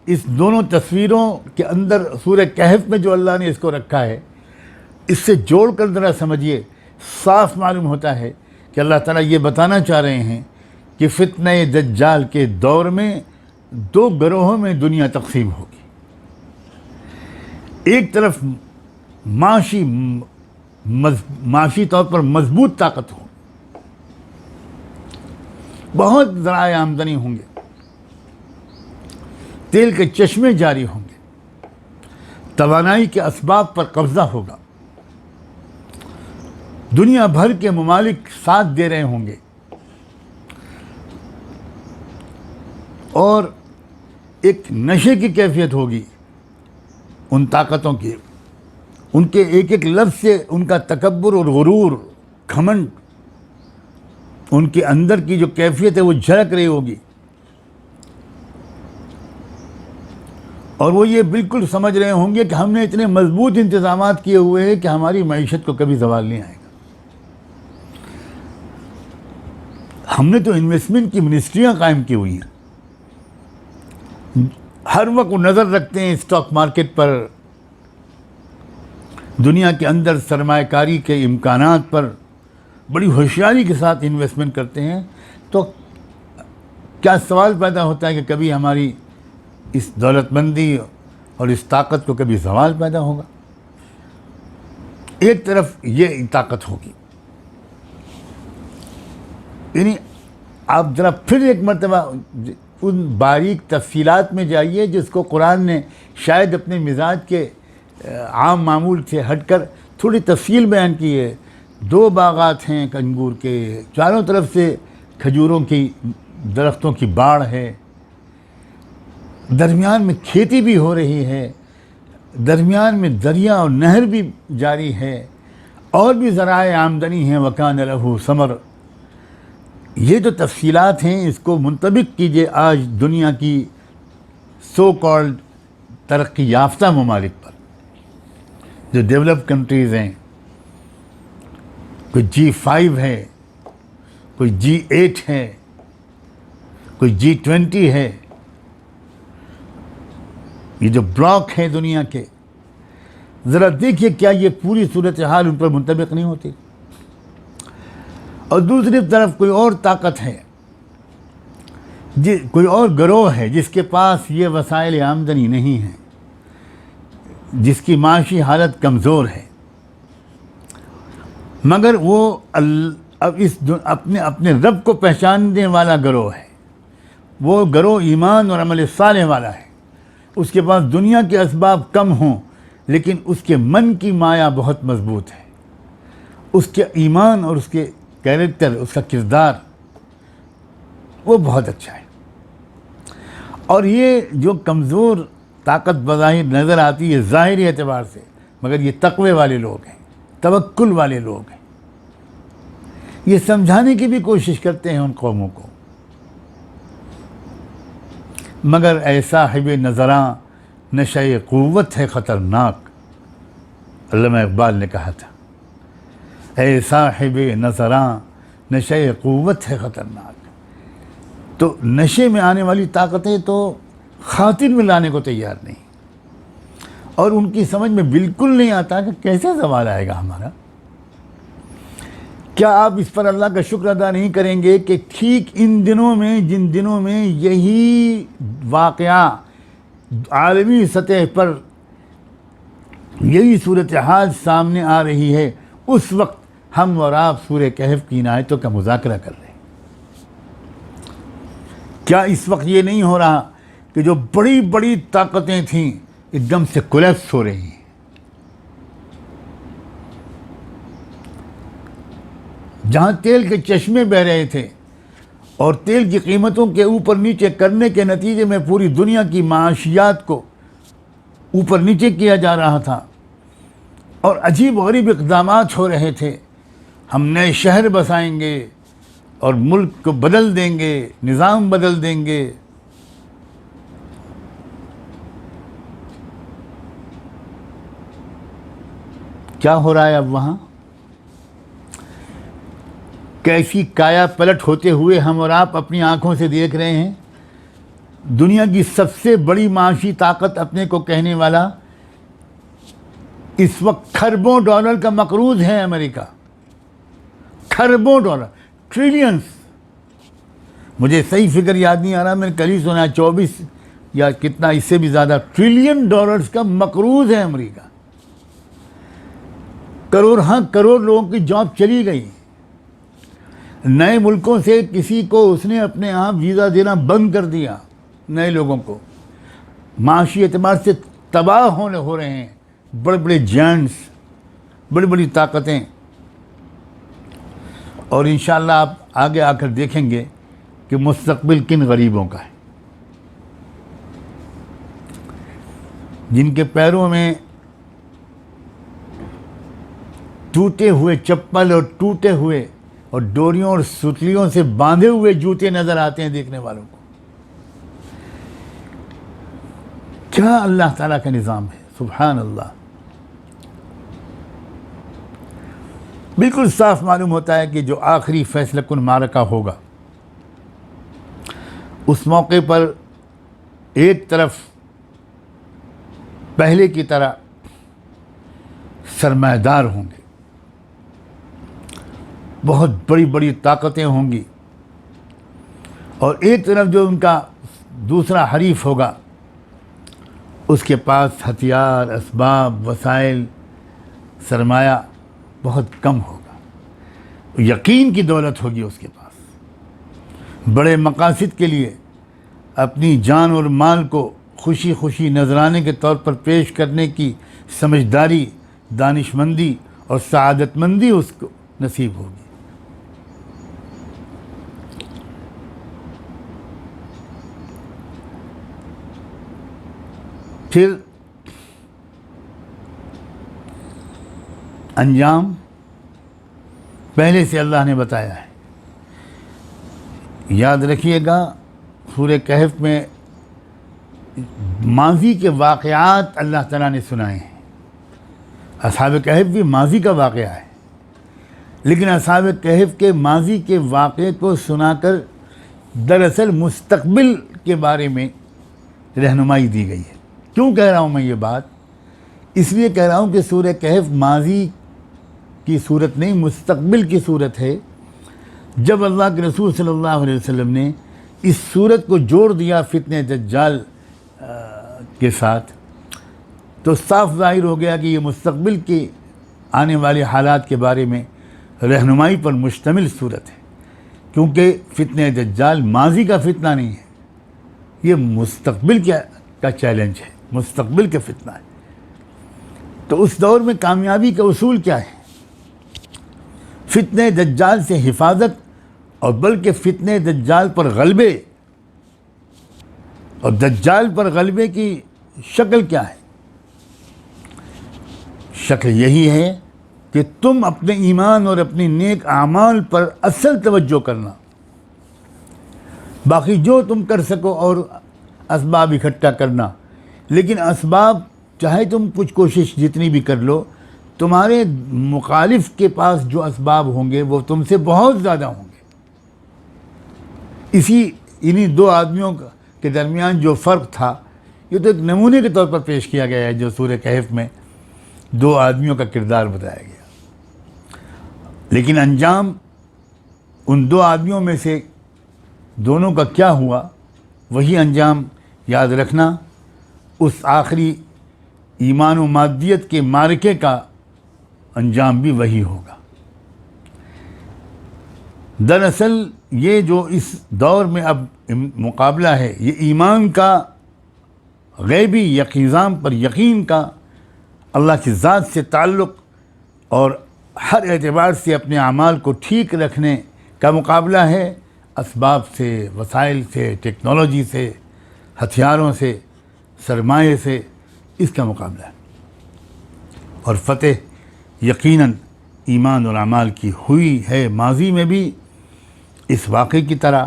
اس دونوں تصویروں کے اندر سورہ کہف میں جو اللہ نے اس کو رکھا ہے، اس سے جوڑ کر ذرا سمجھیے، صاف معلوم ہوتا ہے کہ اللہ تعالیٰ یہ بتانا چاہ رہے ہیں کہ فتنہ دجال کے دور میں دو گروہوں میں دنیا تقسیم ہوگی۔ ایک طرف معاشی طور پر مضبوط طاقت ہو، بہت ذرائع آمدنی ہوں گے، تیل کے چشمے جاری ہوں گے، توانائی کے اسباب پر قبضہ ہوگا، دنیا بھر کے ممالک ساتھ دے رہے ہوں گے، اور ایک نشے کی کیفیت ہوگی ان طاقتوں کی، ان کے ایک ایک لفظ سے ان کا تکبر اور غرور، گھمنڈ، ان کے اندر کی جو کیفیت ہے وہ جھلک رہی ہوگی، اور وہ یہ بالکل سمجھ رہے ہوں گے کہ ہم نے اتنے مضبوط انتظامات کیے ہوئے ہیں کہ ہماری معیشت کو کبھی زوال نہیں آئے گا۔ ہم نے تو انویسٹمنٹ کی منسٹریاں قائم کی ہوئی ہیں، ہر وقت نظر رکھتے ہیں اسٹاک مارکیٹ پر، دنیا کے اندر سرمایہ کاری کے امکانات پر بڑی ہوشیاری کے ساتھ انویسٹمنٹ کرتے ہیں، تو کیا سوال پیدا ہوتا ہے کہ کبھی ہماری اس دولت مندی اور اس طاقت کو کبھی زوال پیدا ہوگا؟ ایک طرف یہ طاقت ہوگی، یعنی آپ ذرا پھر ایک مرتبہ ان باریک تفصیلات میں جائیے جس کو قرآن نے شاید اپنے مزاج کے عام معمول سے ہٹ کر تھوڑی تفصیل بیان کی ہے۔ دو باغات ہیں انگور کے، چاروں طرف سے کھجوروں کی درختوں کی باڑ ہے، درمیان میں کھیتی بھی ہو رہی ہے، درمیان میں دریا اور نہر بھی جاری ہے، اور بھی ذرائع آمدنی ہیں، وَكَانَ لَهُ ثَمَرٌ۔ یہ جو تفصیلات ہیں اس کو منطبق کیجئے آج دنیا کی سو کالڈ ترقی یافتہ ممالک پر، جو ڈیولپ کنٹریز ہیں، کوئی G5 ہے، کوئی G8 ہے، کوئی G20 ہے، یہ جو بلاک ہیں دنیا کے، ذرا دیکھیے کیا یہ پوری صورتحال ان پر منطبق نہیں ہوتی؟ اور دوسری طرف کوئی اور طاقت ہے، کوئی اور گروہ ہے جس کے پاس یہ وسائل آمدنی نہیں ہے، جس کی معاشی حالت کمزور ہے، مگر وہ اپنے رب کو پہچاننے والا گروہ ہے، وہ گروہ ایمان اور عمل صالح والا ہے، اس کے پاس دنیا کے اسباب کم ہوں لیکن اس کے من کی مایا بہت مضبوط ہے، اس کے ایمان اور اس کے کیریکٹر، اس کا کردار وہ بہت اچھا ہے۔ اور یہ جو کمزور طاقت بظاہر نظر آتی ہے ظاہری اعتبار سے، مگر یہ تقوی والے لوگ ہیں، توکل والے لوگ ہیں، یہ سمجھانے کی بھی کوشش کرتے ہیں ان قوموں کو۔ مگر اے صاحب نظراں نشہ قوت ہے خطرناک. علامہ اقبال نے کہا تھا اے صاحب نظراں نشہ قوت ہے خطرناک. تو نشے میں آنے والی طاقتیں تو خاطر میں لانے کو تیار نہیں، اور ان کی سمجھ میں بالکل نہیں آتا کہ کیسے زوال آئے گا ہمارا. کیا آپ اس پر اللہ کا شکر ادا نہیں کریں گے کہ ٹھیک ان دنوں میں، جن دنوں میں یہی واقعہ عالمی سطح پر یہی صورتحال سامنے آ رہی ہے، اس وقت ہم اور آپ سورہ کہف کی عنایتوں کا مذاکرہ کر رہے ہیں؟ کیا اس وقت یہ نہیں ہو رہا کہ جو بڑی بڑی طاقتیں تھیں ایک دم سے کولیپس ہو رہی ہیں؟ جہاں تیل کے چشمے بہہ رہے تھے اور تیل کی قیمتوں کے اوپر نیچے کرنے کے نتیجے میں پوری دنیا کی معاشیات کو اوپر نیچے کیا جا رہا تھا اور عجیب و غریب اقدامات ہو رہے تھے، ہم نئے شہر بسائیں گے اور ملک کو بدل دیں گے، نظام بدل دیں گے. کیا ہو رہا ہے اب وہاں؟ کیسی کایا پلٹ ہوتے ہوئے ہم اور آپ اپنی آنکھوں سے دیکھ رہے ہیں. دنیا کی سب سے بڑی معاشی طاقت اپنے کو کہنے والا اس وقت کھربوں ڈالر کا مقروض ہے امریکہ. کھربوں ڈالر، ٹریلینز. مجھے صحیح فگر یاد نہیں آ رہا، میں نے کل ہی سنا 24 یا کتنا اس سے بھی زیادہ ٹریلین ڈالرز کا مقروض ہے امریکہ. کروڑ لوگوں کی جاب چلی گئی. نئے ملکوں سے کسی کو اس نے اپنے آپ ویزا دینا بند کر دیا. نئے لوگوں کو معاشی اعتبار سے تباہ ہو رہے ہیں بڑے بڑے جائنٹس، بڑی بڑی طاقتیں. اور انشاءاللہ آپ آگے آ کر دیکھیں گے کہ مستقبل کن غریبوں کا ہے، جن کے پیروں میں ٹوٹے ہوئے چپل اور ٹوٹے ہوئے اور ڈوریوں اور ستلیوں سے باندھے ہوئے جوتے نظر آتے ہیں دیکھنے والوں کو. کیا اللہ تعالیٰ کا نظام ہے، سبحان اللہ. بالکل صاف معلوم ہوتا ہے کہ جو آخری فیصلہ کن معرکہ ہوگا، اس موقع پر ایک طرف پہلے کی طرح سرمایہ دار ہوں گے، بہت بڑی بڑی طاقتیں ہوں گی، اور ایک طرف جو ان کا دوسرا حریف ہوگا اس کے پاس ہتھیار، اسباب، وسائل، سرمایہ بہت کم ہوگا. یقین کی دولت ہوگی اس کے پاس. بڑے مقاصد کے لیے اپنی جان اور مال کو خوشی خوشی نذرانے کے طور پر پیش کرنے کی سمجھداری، دانش مندی اور سعادت مندی اس کو نصیب ہوگی. پھر انجام پہلے سے اللہ نے بتایا ہے. یاد رکھیے گا سورہ کہف میں ماضی کے واقعات اللہ تعالیٰ نے سنائے ہیں. اصحاب کہف بھی ماضی کا واقعہ ہے، لیکن اصحاب کہف کے ماضی کے واقعے کو سنا کر دراصل مستقبل کے بارے میں رہنمائی دی گئی ہے. کیوں کہہ رہا ہوں میں یہ بات؟ اس لیے کہہ رہا ہوں کہ سورہ کہف ماضی کی صورت نہیں، مستقبل کی صورت ہے. جب اللہ کے رسول صلی اللہ علیہ وسلم نے اس صورت کو جوڑ دیا فتنہ دجال کے ساتھ، تو صاف ظاہر ہو گیا کہ یہ مستقبل کے آنے والے حالات کے بارے میں رہنمائی پر مشتمل صورت ہے. کیونکہ فتنہ دجال ماضی کا فتنہ نہیں ہے، یہ مستقبل کا چیلنج ہے، مستقبل کا فتنہ ہے. تو اس دور میں کامیابی کا اصول کیا ہے؟ فتنہ دجال سے حفاظت، اور بلکہ فتنہ دجال پر غلبے. اور دجال پر غلبے کی شکل کیا ہے؟ شکل یہی ہے کہ تم اپنے ایمان اور اپنی نیک اعمال پر اصل توجہ کرنا. باقی جو تم کر سکو اور اسباب اکٹھا کرنا، لیکن اسباب چاہے تم کچھ کوشش جتنی بھی کر لو، تمہارے مخالف کے پاس جو اسباب ہوں گے وہ تم سے بہت زیادہ ہوں گے۔ انہی دو آدمیوں کے درمیان جو فرق تھا، یہ تو ایک نمونے کے طور پر پیش کیا گیا ہے، جو سورہ کہف میں دو آدمیوں کا کردار بتایا گیا، لیکن انجام ان دو آدمیوں میں سے دونوں کا کیا ہوا، وہی انجام یاد رکھنا، اس آخری ایمان و مادیت کے معرکے کا انجام بھی وہی ہوگا۔ دراصل یہ جو اس دور میں اب مقابلہ ہے، یہ ایمان کا غیبی یقظام پر یقین کا، اللہ کی ذات سے تعلق اور ہر اعتبار سے اپنے اعمال کو ٹھیک رکھنے کا مقابلہ ہے، اسباب سے، وسائل سے، ٹیکنالوجی سے، ہتھیاروں سے، سرمایے سے، اس کا مقابلہ ہے۔ اور فتح یقیناً ایمان اور اعمال کی ہوئی ہے ماضی میں بھی اس واقعے کی طرح،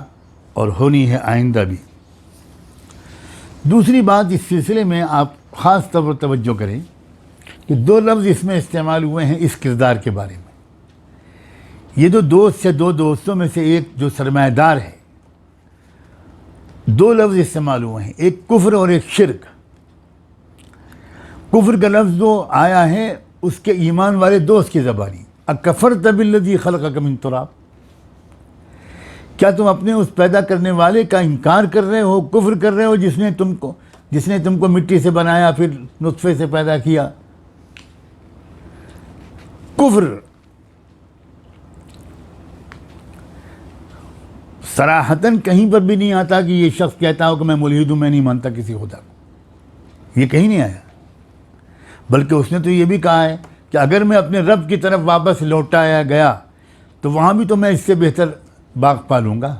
اور ہونی ہے آئندہ بھی۔ دوسری بات اس سلسلے میں آپ خاص طور پر توجہ کریں کہ دو لفظ اس میں استعمال ہوئے ہیں اس کردار کے بارے میں۔ یہ دو دوستوں میں سے ایک جو سرمایہ دار ہے، دو لفظ استعمال ہوئے ہیں، ایک کفر اور ایک شرک۔ کفر کا لفظ جو آیا ہے اس کے ایمان والے دوست کی زبانی، اکفرت بالذی خلقک من تراب، کیا تم اپنے اس پیدا کرنے والے کا انکار کر رہے ہو، کفر کر رہے ہو، جس نے تم کو مٹی سے بنایا پھر نطفے سے پیدا کیا۔ کفر صراحتاً کہیں پر بھی نہیں آتا کہ یہ شخص کہتا ہو کہ میں ملحد ہوں، میں نہیں مانتا کسی خدا کو، یہ کہیں نہیں آیا، بلکہ اس نے تو یہ بھی کہا ہے کہ اگر میں اپنے رب کی طرف واپس لوٹایا گیا تو وہاں بھی تو میں اس سے بہتر باغ پالوں گا۔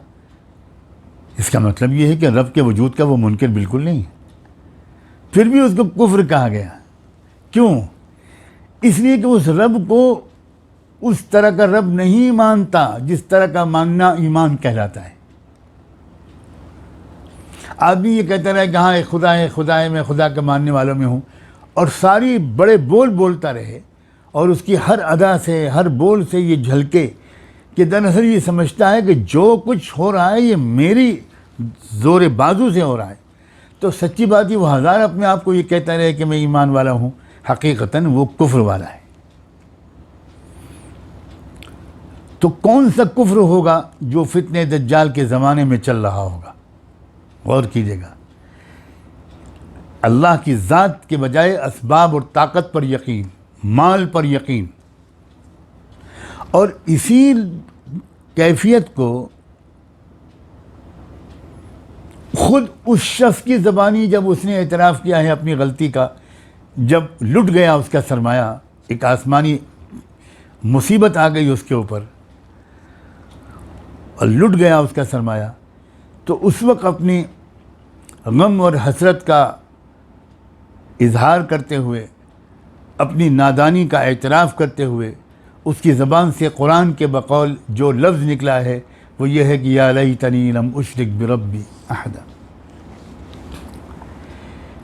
اس کا مطلب یہ ہے کہ رب کے وجود کا وہ منکر بالکل نہیں ہے، پھر بھی اس کو کفر کہا گیا۔ کیوں؟ اس لیے کہ اس رب کو اس طرح کا رب نہیں مانتا جس طرح کا ماننا ایمان کہلاتا ہے۔ آدمی یہ کہتا رہے کہ ہاں ایک خدا ہے، میں خدا کے ماننے والوں میں ہوں، اور ساری بڑے بولتا رہے، اور اس کی ہر ادا سے، ہر بول سے یہ جھلکے کہ دراصل یہ سمجھتا ہے کہ جو کچھ ہو رہا ہے یہ میری زور بازو سے ہو رہا ہے، تو سچی بات ہی وہ ہزار اپنے آپ کو یہ کہتا رہے کہ میں ایمان والا ہوں، حقیقتاً وہ کفر والا ہے۔ تو کون سا کفر ہوگا جو فتنہ دجال کے زمانے میں چل رہا ہوگا؟ غور کیجیے گا، اللہ کی ذات کے بجائے اسباب اور طاقت پر یقین، مال پر یقین، اور اسی کیفیت کو خود اس شخص کی زبانی جب اس نے اعتراف کیا ہے اپنی غلطی کا، جب لٹ گیا اس کا سرمایہ، ایک آسمانی مصیبت آ گئی اس کے اوپر اور لٹ گیا اس کا سرمایہ، تو اس وقت اپنی غم اور حسرت کا اظہار کرتے ہوئے، اپنی نادانی کا اعتراف کرتے ہوئے، اس کی زبان سے قرآن کے بقول جو لفظ نکلا ہے وہ یہ ہے کہ یا لیتنی لم اشرک بربی احدا،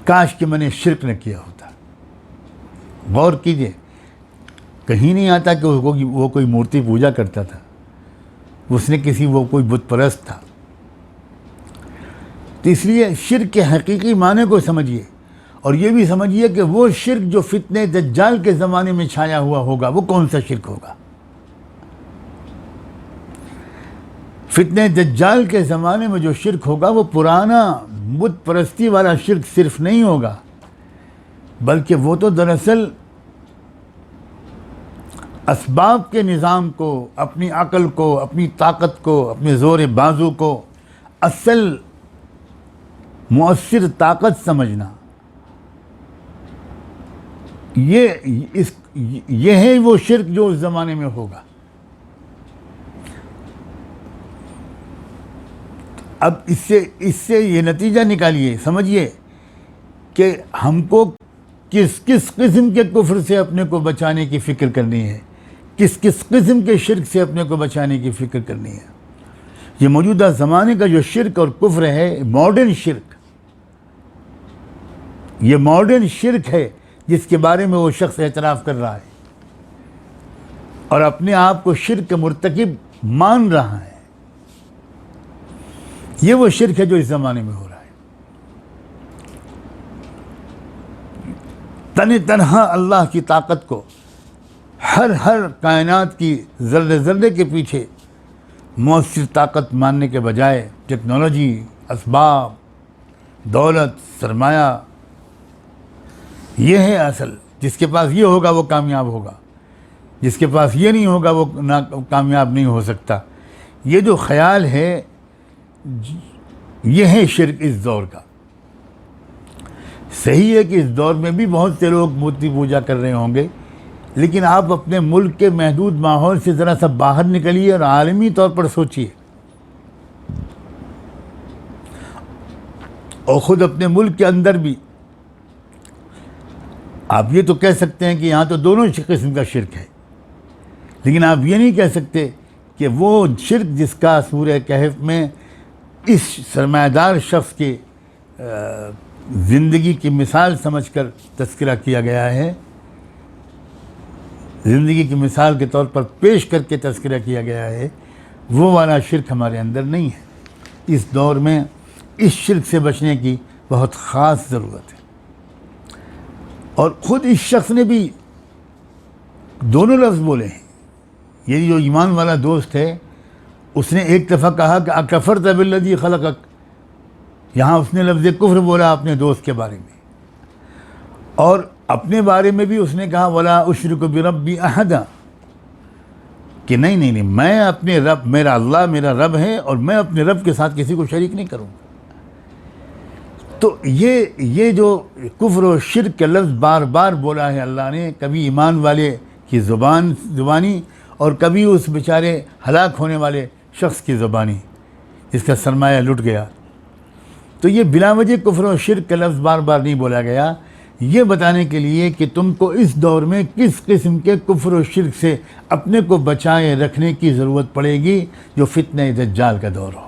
کاش کہ میں نے شرک نہ کیا ہوتا۔ غور کیجئے، کہیں نہیں آتا کہ وہ کوئی مورتی پوجا کرتا تھا، اس نے وہ کوئی بت پرست تھا۔ تو اس لیے شرک کے حقیقی معنی کو سمجھیے، اور یہ بھی سمجھیے کہ وہ شرک جو فتنہ دجال کے زمانے میں چھایا ہوا ہوگا وہ کون سا شرک ہوگا۔ فتنہ دجال کے زمانے میں جو شرک ہوگا وہ پرانا بت پرستی والا شرک صرف نہیں ہوگا، بلکہ وہ تو دراصل اسباب کے نظام کو، اپنی عقل کو، اپنی طاقت کو، اپنے زور بازو کو اصل مؤثر طاقت سمجھنا، یہ ہے وہ شرک جو اس زمانے میں ہوگا۔ اب اس سے یہ نتیجہ نکالیے، سمجھیے کہ ہم کو کس قسم کے کفر سے اپنے کو بچانے کی فکر کرنی ہے، کس قسم کے شرک سے اپنے کو بچانے کی فکر کرنی ہے۔ یہ موجودہ زمانے کا جو شرک اور کفر ہے، ماڈرن شرک، یہ ماڈرن شرک ہے جس کے بارے میں وہ شخص اعتراف کر رہا ہے اور اپنے آپ کو شرک کا مرتکب مان رہا ہے. یہ وہ شرک ہے جو اس زمانے میں ہو رہا ہے. تنہا اللہ کی طاقت کو ہر کائنات کی ذرے ذرے کے پیچھے مؤثر طاقت ماننے کے بجائے ٹیکنالوجی، اسباب، دولت، سرمایہ، یہ ہے اصل. جس کے پاس یہ ہوگا وہ کامیاب ہوگا، جس کے پاس یہ نہیں ہوگا وہ کامیاب نہیں ہو سکتا. یہ جو خیال ہے یہ ہے شرک اس دور کا. صحیح ہے کہ اس دور میں بھی بہت سے لوگ مورتی پوجا کر رہے ہوں گے، لیکن آپ اپنے ملک کے محدود ماحول سے ذرا سا باہر نکلیے اور عالمی طور پر سوچیے، اور خود اپنے ملک کے اندر بھی. آپ یہ تو کہہ سکتے ہیں کہ یہاں تو دونوں قسم کا شرک ہے، لیکن آپ یہ نہیں کہہ سکتے کہ وہ شرک جس کا سورہ کہف میں اس سرمایہ دار شخص کے زندگی کی مثال سمجھ کر تذکرہ کیا گیا ہے، زندگی کی مثال کے طور پر پیش کر کے تذکرہ کیا گیا ہے، وہ والا شرک ہمارے اندر نہیں ہے. اس دور میں اس شرک سے بچنے کی بہت خاص ضرورت ہے. اور خود اس شخص نے بھی دونوں لفظ بولے ہیں. یہ جو ایمان والا دوست ہے اس نے ایک دفعہ کہا کہ اکفرت بالذی خلقک، یہاں اس نے لفظ کفر بولا اپنے دوست کے بارے میں، اور اپنے بارے میں بھی اس نے کہا ولا اشرک بربی احدا، کہ نہیں میں اپنے رب، میرا اللہ میرا رب ہے اور میں اپنے رب کے ساتھ کسی کو شریک نہیں کروں گا. تو یہ جو کفر و شرک کا لفظ بار بار بولا ہے اللہ نے، کبھی ایمان والے کی زبانی اور کبھی اس بیچارے ہلاک ہونے والے شخص کی زبانی جس کا سرمایہ لٹ گیا. تو یہ بلا وجہ کفر و شرک کا لفظ بار بار نہیں بولا گیا، یہ بتانے کے لیے کہ تم کو اس دور میں کس قسم کے کفر و شرک سے اپنے کو بچائے رکھنے کی ضرورت پڑے گی، جو فتنہ دجال کا دور ہوگا.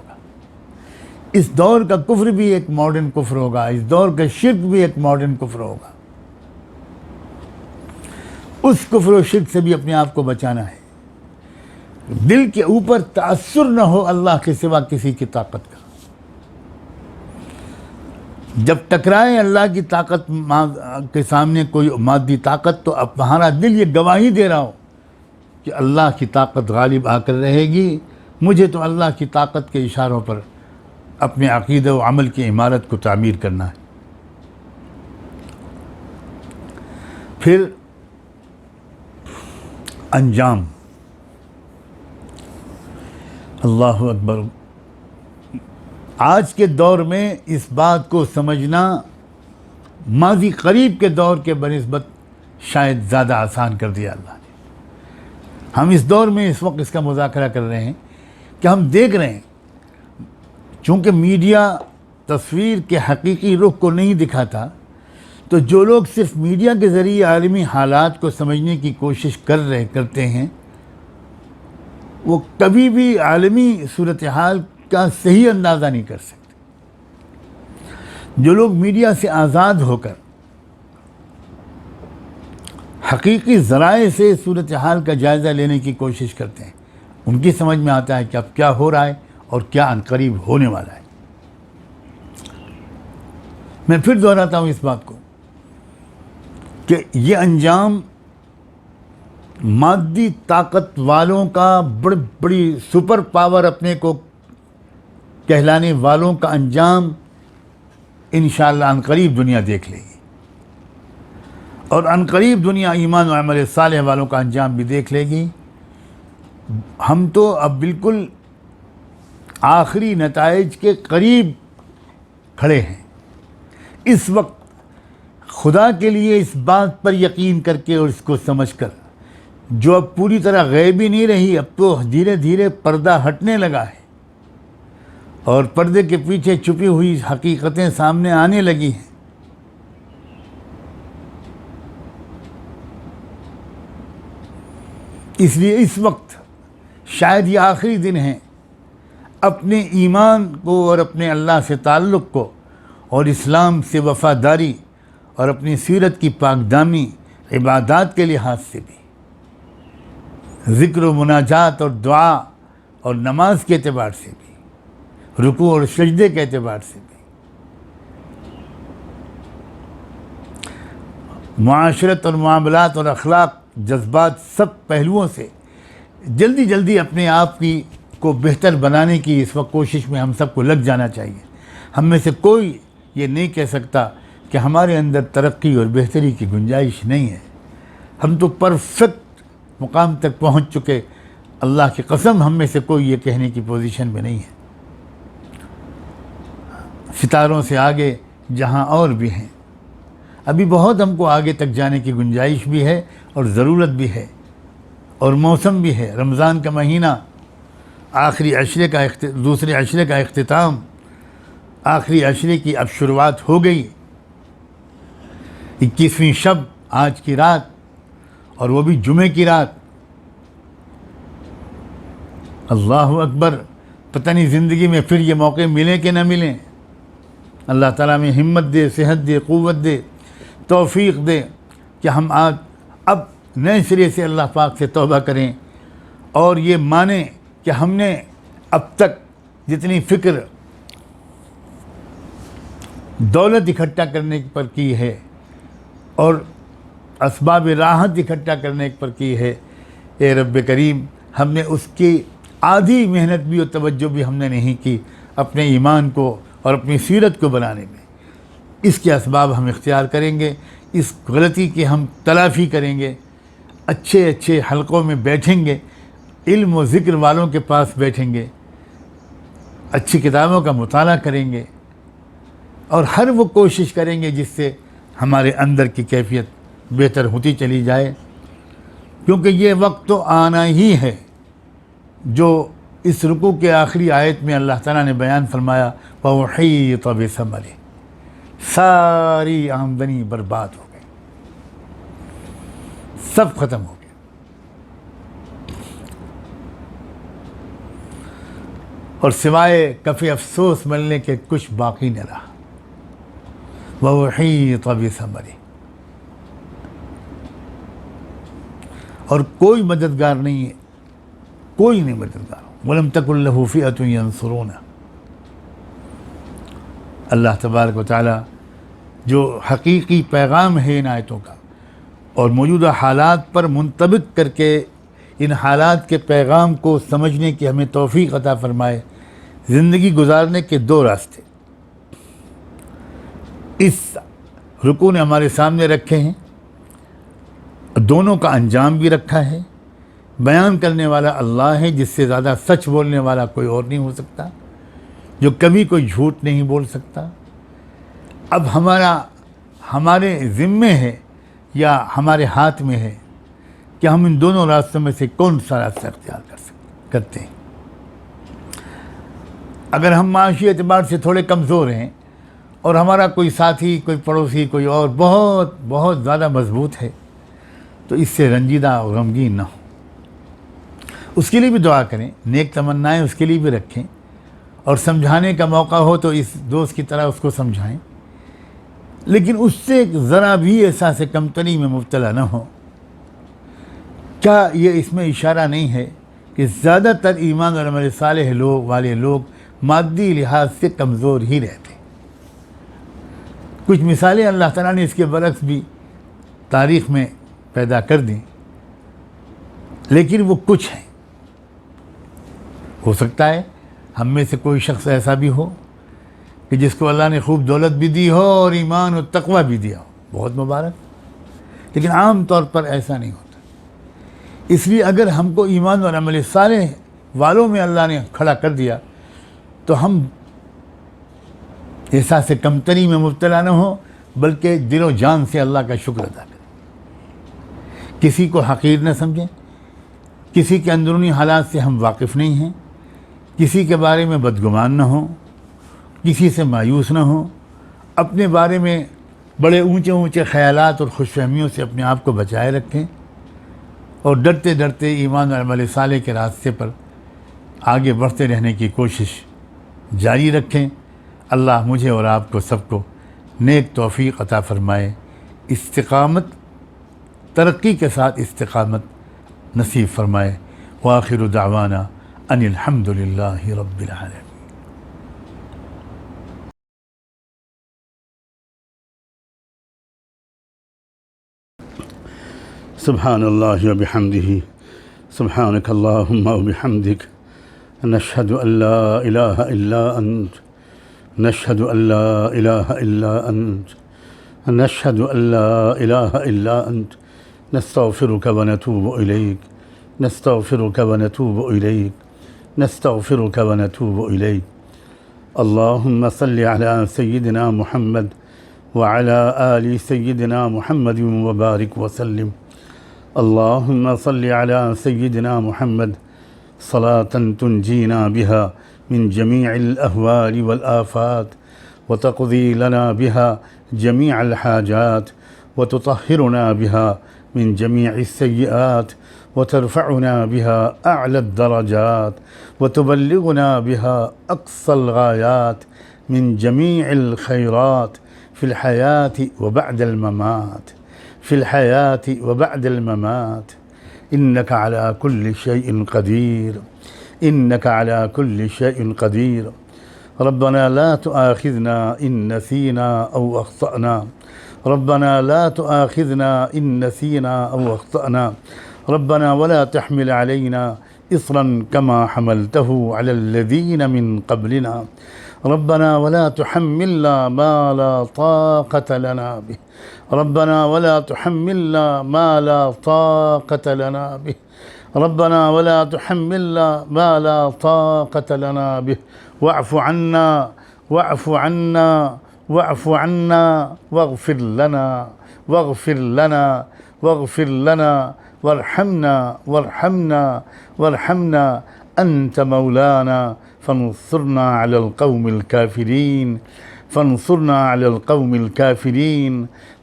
اس دور کا کفر بھی ایک ماڈرن کفر ہوگا، اس دور کا شرک بھی ایک ماڈرن کفر ہوگا. اس کفر و شرک سے بھی اپنے آپ کو بچانا ہے. دل کے اوپر تأثر نہ ہو اللہ کے سوا کسی کی طاقت کا. جب ٹکرائے اللہ کی طاقت کے سامنے کوئی مادی طاقت، تو اب تمہارا دل یہ گواہی دے رہا ہو کہ اللہ کی طاقت غالب آ کر رہے گی. مجھے تو اللہ کی طاقت کے اشاروں پر اپنے عقیدہ و عمل کی عمارت کو تعمیر کرنا ہے. پھر انجام، اللہ اکبر. آج کے دور میں اس بات کو سمجھنا ماضی قریب کے دور کے بنسبت شاید زیادہ آسان کر دیا اللہ نے. ہم اس دور میں اس وقت اس کا مذاکرہ کر رہے ہیں کہ ہم دیکھ رہے ہیں، چونکہ میڈیا تصویر کے حقیقی رخ کو نہیں دکھاتا، تو جو لوگ صرف میڈیا کے ذریعے عالمی حالات کو سمجھنے کی کوشش کرتے ہیں، وہ کبھی بھی عالمی صورتحال کا صحیح اندازہ نہیں کر سکتے. جو لوگ میڈیا سے آزاد ہو کر حقیقی ذرائع سے صورتحال کا جائزہ لینے کی کوشش کرتے ہیں، ان کی سمجھ میں آتا ہے کہ اب کیا ہو رہا ہے اور کیا عنقریب ہونے والا ہے. میں پھر دہراتا ہوں اس بات کو کہ یہ انجام مادی طاقت والوں کا، بڑی سپر پاور اپنے کو کہلانے والوں کا انجام انشاءاللہ عنقریب دنیا دیکھ لے گی، اور عنقریب دنیا ایمان و عمل صالح والوں کا انجام بھی دیکھ لے گی. ہم تو اب بالکل آخری نتائج کے قریب کھڑے ہیں. اس وقت خدا کے لیے اس بات پر یقین کر کے اور اس کو سمجھ کر، جو اب پوری طرح غیبی نہیں رہی، اب تو دھیرے دھیرے پردہ ہٹنے لگا ہے اور پردے کے پیچھے چھپی ہوئی حقیقتیں سامنے آنے لگی ہیں. اس لیے اس وقت شاید یہ آخری دن ہے اپنے ایمان کو اور اپنے اللہ سے تعلق کو اور اسلام سے وفاداری اور اپنی سیرت کی پاک دامی عبادات کے لحاظ سے بھی، ذکر و مناجات اور دعا اور نماز کے اعتبار سے بھی، رکوع اور سجدے کے اعتبار سے بھی، معاشرت اور معاملات اور اخلاق، جذبات، سب پہلوؤں سے جلدی اپنے آپ کو بہتر بنانے کی اس وقت کوشش میں ہم سب کو لگ جانا چاہیے۔ ہم میں سے کوئی یہ نہیں کہہ سکتا کہ ہمارے اندر ترقی اور بہتری کی گنجائش نہیں ہے۔ ہم تو پرفیکٹ مقام تک پہنچ چکے، اللہ کی قسم ہم میں سے کوئی یہ کہنے کی پوزیشن میں نہیں ہے۔ ستاروں سے آگے جہاں اور بھی ہیں، ابھی بہت ہم کو آگے تک جانے کی گنجائش بھی ہے اور ضرورت بھی ہے، اور موسم بھی ہے۔ رمضان کا مہینہ، آخری عشرے کا دوسرے عشرے کا اختتام، آخری عشرے کی اب شروعات ہو گئی۔ 21ویں شب آج کی رات، اور وہ بھی جمعے کی رات۔ اللہ اکبر، پتہ نہیں زندگی میں پھر یہ موقع ملیں کہ نہ ملیں۔ اللہ تعالیٰ میں ہمت دے، صحت دے، قوت دے، توفیق دے کہ ہم آج اب نئے سرے سے اللہ پاک سے توبہ کریں، اور یہ مانیں کہ ہم نے اب تک جتنی فکر دولت اکٹھا کرنے پر کی ہے اور اسباب راحت اکٹھا کرنے پر کی ہے، اے رب کریم ہم نے اس کی آدھی محنت بھی اور توجہ بھی ہم نے نہیں کی اپنے ایمان کو اور اپنی سیرت کو بنانے میں۔ اس کے اسباب ہم اختیار کریں گے، اس غلطی کی ہم تلافی کریں گے، اچھے حلقوں میں بیٹھیں گے، علم و ذکر والوں کے پاس بیٹھیں گے، اچھی کتابوں کا مطالعہ کریں گے، اور ہر وہ کوشش کریں گے جس سے ہمارے اندر کی کیفیت بہتر ہوتی چلی جائے، کیونکہ یہ وقت تو آنا ہی ہے جو اس رکوع کے آخری آیت میں اللہ تعالیٰ نے بیان فرمایا، وَأُحِيطَ بِثَمَرِهِ، ساری آمدنی برباد ہو گئی، سب ختم ہو گیا، اور سوائے کف افسوس ملنے کے کچھ باقی نہ رہا۔ وَأُحِيطَ بِثَمَرِهِ، اور کوئی مددگار نہیں ہے، کوئی نہیں مددگار۔ وَلَمْ تَكُنْ لَهُ فِئَةٌ يَنْصُرُونَهُ۔ اللہ تبارک و تعالیٰ جو حقیقی پیغام ہے ان آیتوں کا، اور موجودہ حالات پر منطبق کر کے ان حالات کے پیغام کو سمجھنے کی ہمیں توفیق عطا فرمائے۔ زندگی گزارنے کے دو راستے اس رکوع نے ہمارے سامنے رکھے ہیں، دونوں کا انجام بھی رکھا ہے۔ بیان کرنے والا اللہ ہے، جس سے زیادہ سچ بولنے والا کوئی اور نہیں ہو سکتا، جو کبھی کوئی جھوٹ نہیں بول سکتا۔ اب ہمارے ذمے ہے یا ہمارے ہاتھ میں ہے کہ ہم ان دونوں راستوں میں سے کون سا راستہ اختیار کرتے ہیں۔ اگر ہم معاشی اعتبار سے تھوڑے کمزور ہیں اور ہمارا کوئی ساتھی، کوئی پڑوسی، کوئی اور بہت بہت زیادہ مضبوط ہے، تو اس سے رنجیدہ اور غمگین نہ ہو، اس کے لیے بھی دعا کریں، نیک تمنائیں اس کے لیے بھی رکھیں، اور سمجھانے کا موقع ہو تو اس دوست کی طرح اس کو سمجھائیں، لیکن اس سے ذرا بھی احساس کمتری میں مبتلا نہ ہو۔ کیا یہ اس میں اشارہ نہیں ہے کہ زیادہ تر ایمان اور عمل صالح والے لوگ مادی لحاظ سے کمزور ہی رہتے؟ کچھ مثالیں اللہ تعالیٰ نے اس کے برعکس بھی تاریخ میں پیدا کر دیں، لیکن وہ کچھ ہیں۔ ہو سکتا ہے ہم میں سے کوئی شخص ایسا بھی ہو کہ جس کو اللہ نے خوب دولت بھی دی ہو اور ایمان و تقویٰ بھی دیا ہو، بہت مبارک، لیکن عام طور پر ایسا نہیں ہوتا۔ اس لیے اگر ہم کو ایمان اور عمل صالح والوں میں اللہ نے کھڑا کر دیا تو ہم احساس کمتری میں مبتلا نہ ہو، بلکہ دل و جان سے اللہ کا شکر ادا کریں، کسی کو حقیر نہ سمجھیں، کسی کے اندرونی حالات سے ہم واقف نہیں ہیں، کسی کے بارے میں بدگمان نہ ہوں، کسی سے مایوس نہ ہوں، اپنے بارے میں بڑے اونچے خیالات اور خوش فہمیوں سے اپنے آپ کو بچائے رکھیں، اور ڈرتے ڈرتے ایمان اور عمل صالح کے راستے پر آگے بڑھتے رہنے کی کوشش جاری رکھیں۔ اللہ مجھے اور آپ کو سب کو نیک توفیق عطا فرمائے۔ استقامت، ترقی کے ساتھ استقامت نصیب فرمائے۔ وآخر دعوانا ان الحمد للہ رب العالمین۔ سبحان اللہ وبحمدہ، سبحانک اللہم وبحمدک، نشہد ان لا الہ الا انت، نشہد ان لا الہ الا انت، نشہد ان لا الہ الا انت، نستغفرک ونتوب الیک، نستغفرک ونتوب الیک، نستغفرک ونتوب الیک۔ اللہم صل علی سیدنا محمد وعلی آل سیدنا محمد وبارک وسلم۔ اللہم صل علی سیدنا محمد صلاة تنجینا بها من جمیع الاہوال والآفات وتقضی لنا بها جمیع الحاجات وتطہرنا بها من جمیع السیئات وترفعنا بها أعلى الدرجات وتبلغنا بها أقصى الغايات من جميع الخيرات في الحياة وبعد الممات، في الحياة وبعد الممات، إنك على كل شيء قدير، إنك على كل شيء قدير۔ ربنا لا تؤاخذنا إن نسينا أو أخطأنا، ربنا لا تؤاخذنا إن نسينا أو أخطأنا، ربنا ولا تحمل علينا إصرا كما حملته على الذين من قبلنا، ربنا ولا تحملنا ما لا طاقة لنا به، ربنا ولا تحملنا ما لا طاقة لنا به، ربنا ولا تحملنا ما لا طاقة لنا به، واعف عنا واعف عنا واعف عنا واغفر لنا واغفر لنا واغفر لنا وارحمنا وارحمنا وارحمنا، أنت مولانا فانصرنا على القوم الكافرين، فانصرنا على القوم الكافرين،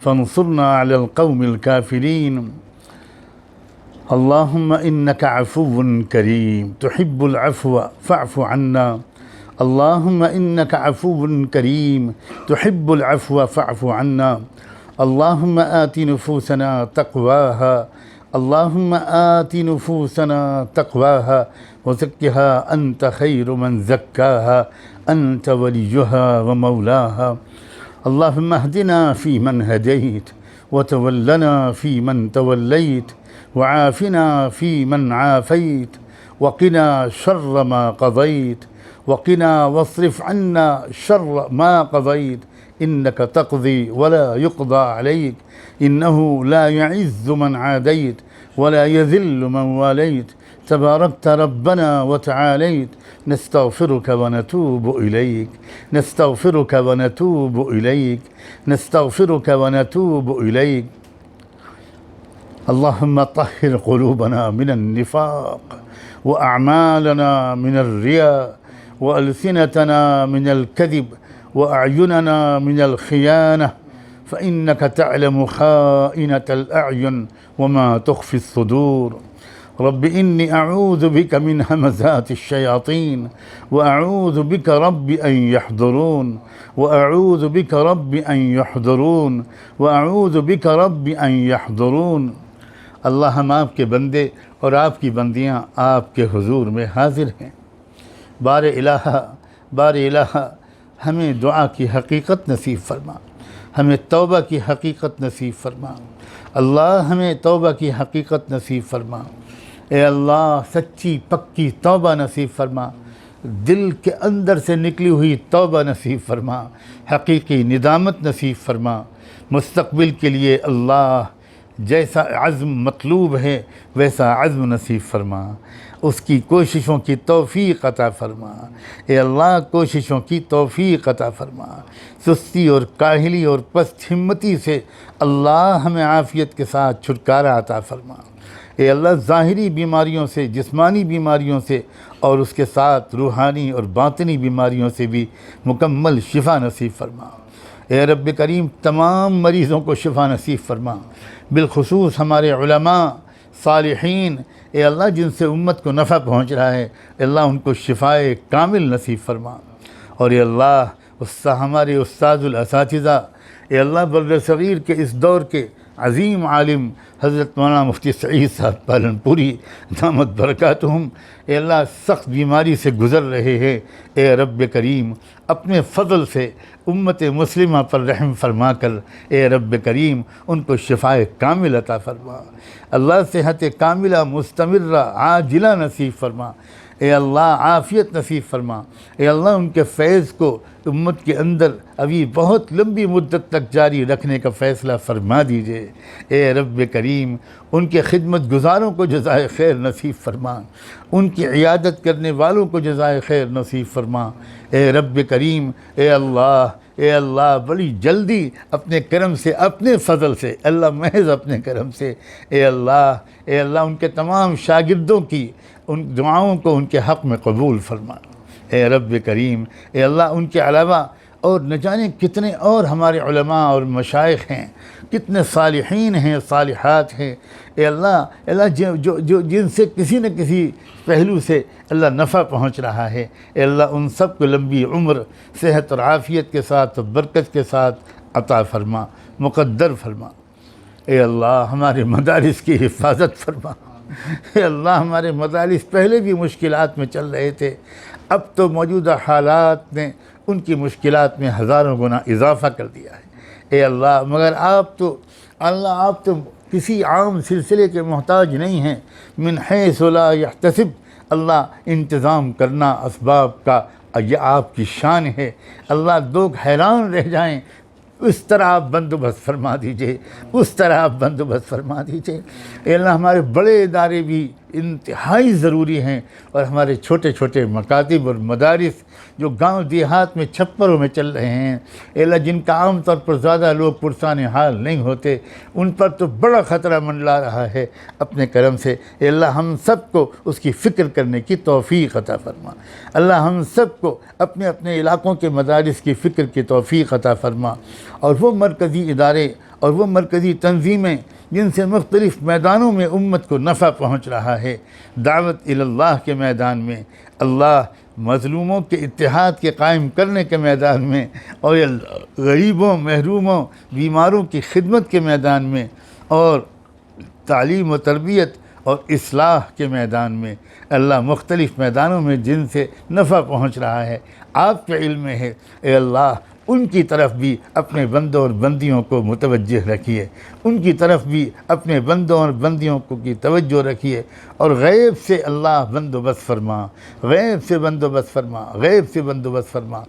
فانصرنا على القوم الكافرين۔ اللهم إنك عفو كريم تحب العفو فاعف عنا، اللهم إنك عفو كريم تحب العفو فاعف عنا، اللهم آت نفوسنا تقواها، اللهم آت نفوسنا تقواها وزكها أنت خير من زكاها، أنت وليها ومولاها۔ اللهم اهدنا فيمن هديت، وتولنا فيمن توليت، وعافنا فيمن عافيت، وقنا شر ما قضيت، وقنا واصرف عنا شر ما قضيت، إنك تقضي ولا يقضى عليك، إنه لا يعز من عاديت ولا يذل من واليت، تباركت ربنا وتعاليت، نستغفرك ونتوب إليك، نستغفرك ونتوب إليك، نستغفرك ونتوب إليك۔ اللهم طهر قلوبنا من النفاق، وأعمالنا من الرياء، وألسنتنا من الكذب، وأعيننا من الخيانة، فإنك تعلم خائنة الأعين وما تخفي الصدور۔ رب إني أعوذ بك من همزات الشياطين، وأعوذ بك رب أن يحضرون، وأعوذ بك رب أن يحضرون، وأعوذ بك رب أن يحضرون۔ اللہ ہم آپ کے بندے اور آپ کی بندیاں آپ کے حضور میں حاضر ہیں۔ بار الہ ہمیں دعا کی حقیقت نصیب فرما، ہمیں توبہ کی حقیقت نصیب فرما، اللہ ہمیں توبہ کی حقیقت نصیب فرما۔ اے اللہ سچی پکی توبہ نصیب فرما، دل کے اندر سے نکلی ہوئی توبہ نصیب فرما، حقیقی ندامت نصیب فرما۔ مستقبل کے لیے اللہ جیسا عزم مطلوب ہے ویسا عزم نصیب فرما، اس کی کوششوں کی توفیق عطا فرما۔ اے اللہ کوششوں کی توفیق عطا فرما، سستی اور کاہلی اور پست ہمتی سے اللہ ہمیں عافیت کے ساتھ چھٹکارا عطا فرما۔ اے اللہ ظاہری بیماریوں سے، جسمانی بیماریوں سے، اور اس کے ساتھ روحانی اور باطنی بیماریوں سے بھی مکمل شفا نصیب فرما۔ اے رب کریم تمام مریضوں کو شفا نصیب فرما، بالخصوص ہمارے علماء صالحین، اے اللہ جن سے امت کو نفع پہنچ رہا ہے، اے اللہ ان کو شفائے کامل نصیب فرما۔ اور اے اللہ ہمارے استاد الاساتذہ، اے اللہ بر صغیر کے اس دور کے عظیم عالم حضرت مولانا مفتی سعید صاحب پالن پوری دامت برکاتہم اے اللہ سخت بیماری سے گزر رہے ہیں، اے رب کریم اپنے فضل سے امت مسلمہ پر رحم فرما کر اے رب کریم ان کو شفاء کامل عطا فرما، اللہ صحت کاملہ مستمرہ عاجلہ نصیب فرما، اے اللہ عافیت نصیب فرما، اے اللہ ان کے فیض کو امت کے اندر ابھی بہت لمبی مدت تک جاری رکھنے کا فیصلہ فرما دیجئے، اے رب کریم ان کے خدمت گزاروں کو جزائے خیر نصیب فرما، ان کی عیادت کرنے والوں کو جزائے خیر نصیب فرما، اے رب کریم اے اللہ بڑی جلدی اپنے کرم سے اپنے فضل سے اللہ محض اپنے کرم سے اے اللہ ان کے تمام شاگردوں کی ان دعاؤں کو ان کے حق میں قبول فرما، اے رب کریم اے اللہ ان کے علاوہ اور نہ جانے کتنے اور ہمارے علماء اور مشائخ ہیں، کتنے صالحین ہیں صالحات ہیں، اے اللہ جو جن سے کسی نہ کسی پہلو سے اللہ نفع پہنچ رہا ہے، اے اللہ ان سب کو لمبی عمر صحت اور عافیت کے ساتھ برکت کے ساتھ عطا فرما، مقدر فرما، اے اللہ ہمارے مدارس کی حفاظت فرما، اے اللہ ہمارے مدارس پہلے بھی مشکلات میں چل رہے تھے، اب تو موجودہ حالات نے ان کی مشکلات میں ہزاروں گنا اضافہ کر دیا ہے، اے اللہ مگر آپ تو کسی عام سلسلے کے محتاج نہیں ہیں، من حیث لا یحتسب اللہ انتظام کرنا اسباب کا یہ آپ کی شان ہے، اللہ لوگ حیران رہ جائیں اس طرح آپ بندوبست فرما دیجئے، اس طرح آپ بندوبست فرما دیجئے، اے اللہ ہمارے بڑے ادارے بھی انتہائی ضروری ہیں اور ہمارے چھوٹے چھوٹے مکاتب اور مدارس جو گاؤں دیہات میں چھپروں میں چل رہے ہیں، اے اللہ جن کا عام طور پر زیادہ لوگ پرسان حال نہیں ہوتے، ان پر تو بڑا خطرہ منڈلا رہا ہے، اپنے کرم سے اے اللہ ہم سب کو اس کی فکر کرنے کی توفیق عطا فرما، اللہ ہم سب کو اپنے اپنے علاقوں کے مدارس کی فکر کی توفیق عطا فرما، اور وہ مرکزی ادارے اور وہ مرکزی تنظیمیں جن سے مختلف میدانوں میں امت کو نفع پہنچ رہا ہے، دعوت اللہ کے میدان میں، اللہ مظلوموں کے اتحاد کے قائم کرنے کے میدان میں، اور غریبوں محروموں بیماروں کی خدمت کے میدان میں، اور تعلیم و تربیت اور اصلاح کے میدان میں، اللہ مختلف میدانوں میں جن سے نفع پہنچ رہا ہے آپ کے علم میں ہے، اے اللہ ان کی طرف بھی اپنے بندوں اور بندیوں کو متوجہ رکھیے، ان کی طرف بھی اپنے بندوں اور بندیوں کو کی توجہ رکھیے، اور غیب سے اللہ بندوبست فرما، غیب سے بندوبست فرما، غیب سے بندوبست فرما،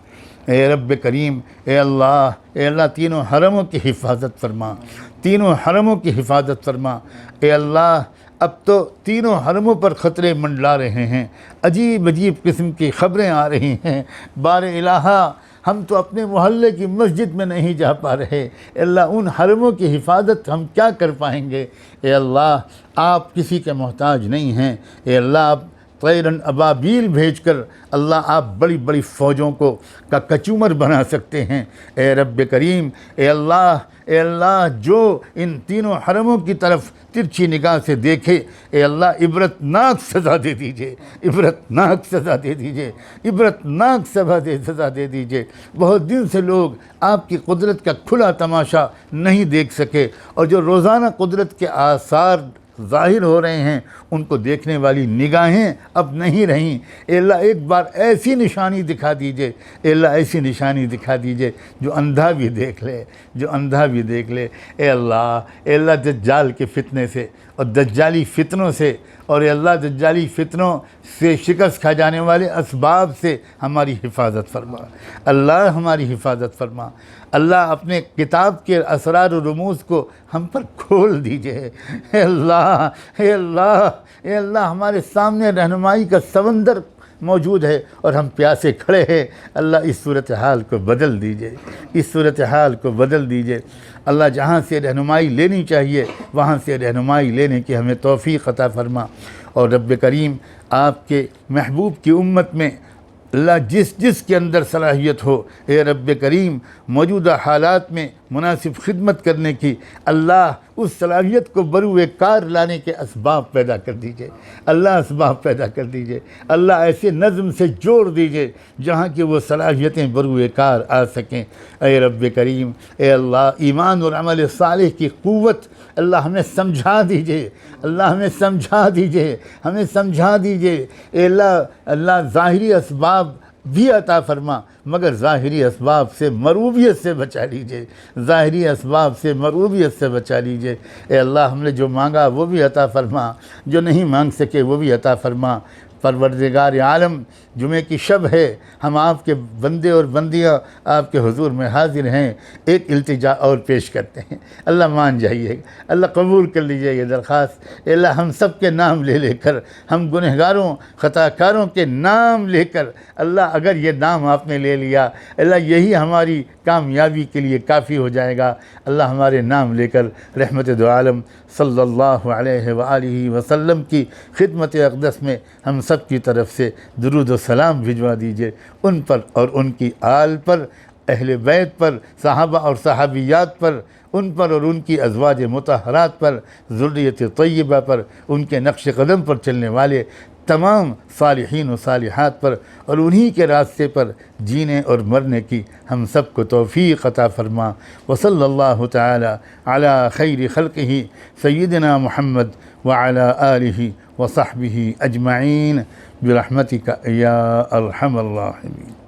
اے رب کریم اے اللہ تینوں حرموں کی حفاظت فرما، تینوں حرموں کی حفاظت فرما، اے اللہ اب تو تینوں حرموں پر خطرے منڈلا رہے ہیں، عجیب قسم کی خبریں آ رہی ہیں، بار الہا ہم تو اپنے محلے کی مسجد میں نہیں جا پا رہے، اے اللہ ان حرموں کی حفاظت ہم کیا کر پائیں گے، اے اللہ آپ کسی کے محتاج نہیں ہیں، اے اللہ آپ طیرن ابابیل بھیج کر اللہ آپ بڑی بڑی فوجوں کو کا کچومر بنا سکتے ہیں، اے رب کریم اے اللہ جو ان تینوں حرموں کی طرف ترچھی نگاہ سے دیکھے، اے اللہ عبرتناک سزا دے دیجئے، عبرتناک سزا دے دیجئے، عبرتناک سزا دے دیجئے۔ بہت دن سے لوگ آپ کی قدرت کا کھلا تماشا نہیں دیکھ سکے، اور جو روزانہ قدرت کے آثار ظاہر ہو رہے ہیں ان کو دیکھنے والی نگاہیں اب نہیں رہیں، اے اللہ ایک بار ایسی نشانی دکھا دیجئے، اے اللہ ایسی نشانی دکھا دیجئے جو اندھا بھی دیکھ لے، جو اندھا بھی دیکھ لے، اے اللہ دجال کے فتنے سے اور دجالی فتنوں سے، اور اے اللہ دجالی فتنوں سے شکست کھا جانے والے اسباب سے ہماری حفاظت فرما، اللہ ہماری حفاظت فرما، اللہ اپنے کتاب کے اسرار و رموز کو ہم پر کھول دیجئے، اے اللہ ہمارے سامنے رہنمائی کا سمندر موجود ہے اور ہم پیاسے کھڑے ہیں، اللہ اس صورتحال کو بدل دیجئے، اس صورتحال کو بدل دیجئے، اللہ جہاں سے رہنمائی لینی چاہیے وہاں سے رہنمائی لینے کی ہمیں توفیق عطا فرما، اور رب کریم آپ کے محبوب کی امت میں اللہ جس کے اندر صلاحیت ہو، اے رب کریم موجودہ حالات میں مناسب خدمت کرنے کی اللہ اس صلاحیت کو بروئے کار لانے کے اسباب پیدا کر دیجئے، اللہ اسباب پیدا کر دیجئے، اللہ ایسے نظم سے جوڑ دیجئے جہاں کہ وہ صلاحیتیں بروئے کار آ سکیں۔ اے رب کریم، اے اللہ، ایمان اور عمل صالح کی قوت اللہ ہمیں سمجھا دیجئے، اللہ ہمیں سمجھا دیجئے، ہمیں سمجھا دیجئے۔ اے اللہ ظاہری اسباب بھی عطا فرما، مگر ظاہری اسباب سے مروبیت سے بچا لیجئے، ظاہری اسباب سے مروبیت سے بچا لیجئے۔ اے اللہ، ہم نے جو مانگا وہ بھی عطا فرما، جو نہیں مانگ سکے وہ بھی عطا فرما۔ پروردگار عالم، جمعے کی شب ہے، ہم آپ کے بندے اور بندیاں آپ کے حضور میں حاضر ہیں، ایک التجا اور پیش کرتے ہیں، اللہ مان جائیے، اللہ قبول کر لیجیے یہ درخواست۔ اے اللہ، ہم سب کے نام لے لے کر، ہم گنہگاروں خطا کاروں کے نام لے کر، اللہ اگر یہ نام آپ نے لے لیا، اللہ یہی ہماری کامیابی کے لیے کافی ہو جائے گا۔ اللہ ہمارے نام لے کر رحمت دو عالم صلی اللہ علیہ وآلہ وسلم کی خدمت اقدس میں ہم سب کی طرف سے درود و سلام بھجوا دیجئے، ان پر اور ان کی آل پر، اہل بیت پر، صحابہ اور صحابیات پر، ان پر اور ان کی ازواج مطہرات پر، ذریت طیبہ پر، ان کے نقش قدم پر چلنے والے تمام صالحین و صالحات پر، اور انہی کے راستے پر جینے اور مرنے کی ہم سب کو توفیق عطا فرما۔ وصلی اللہ تعالی علی خیر خلقہ سیدنا محمد وعلی آلہ وصحبہ اجمعین برحمتک یا ارحم الراحمین۔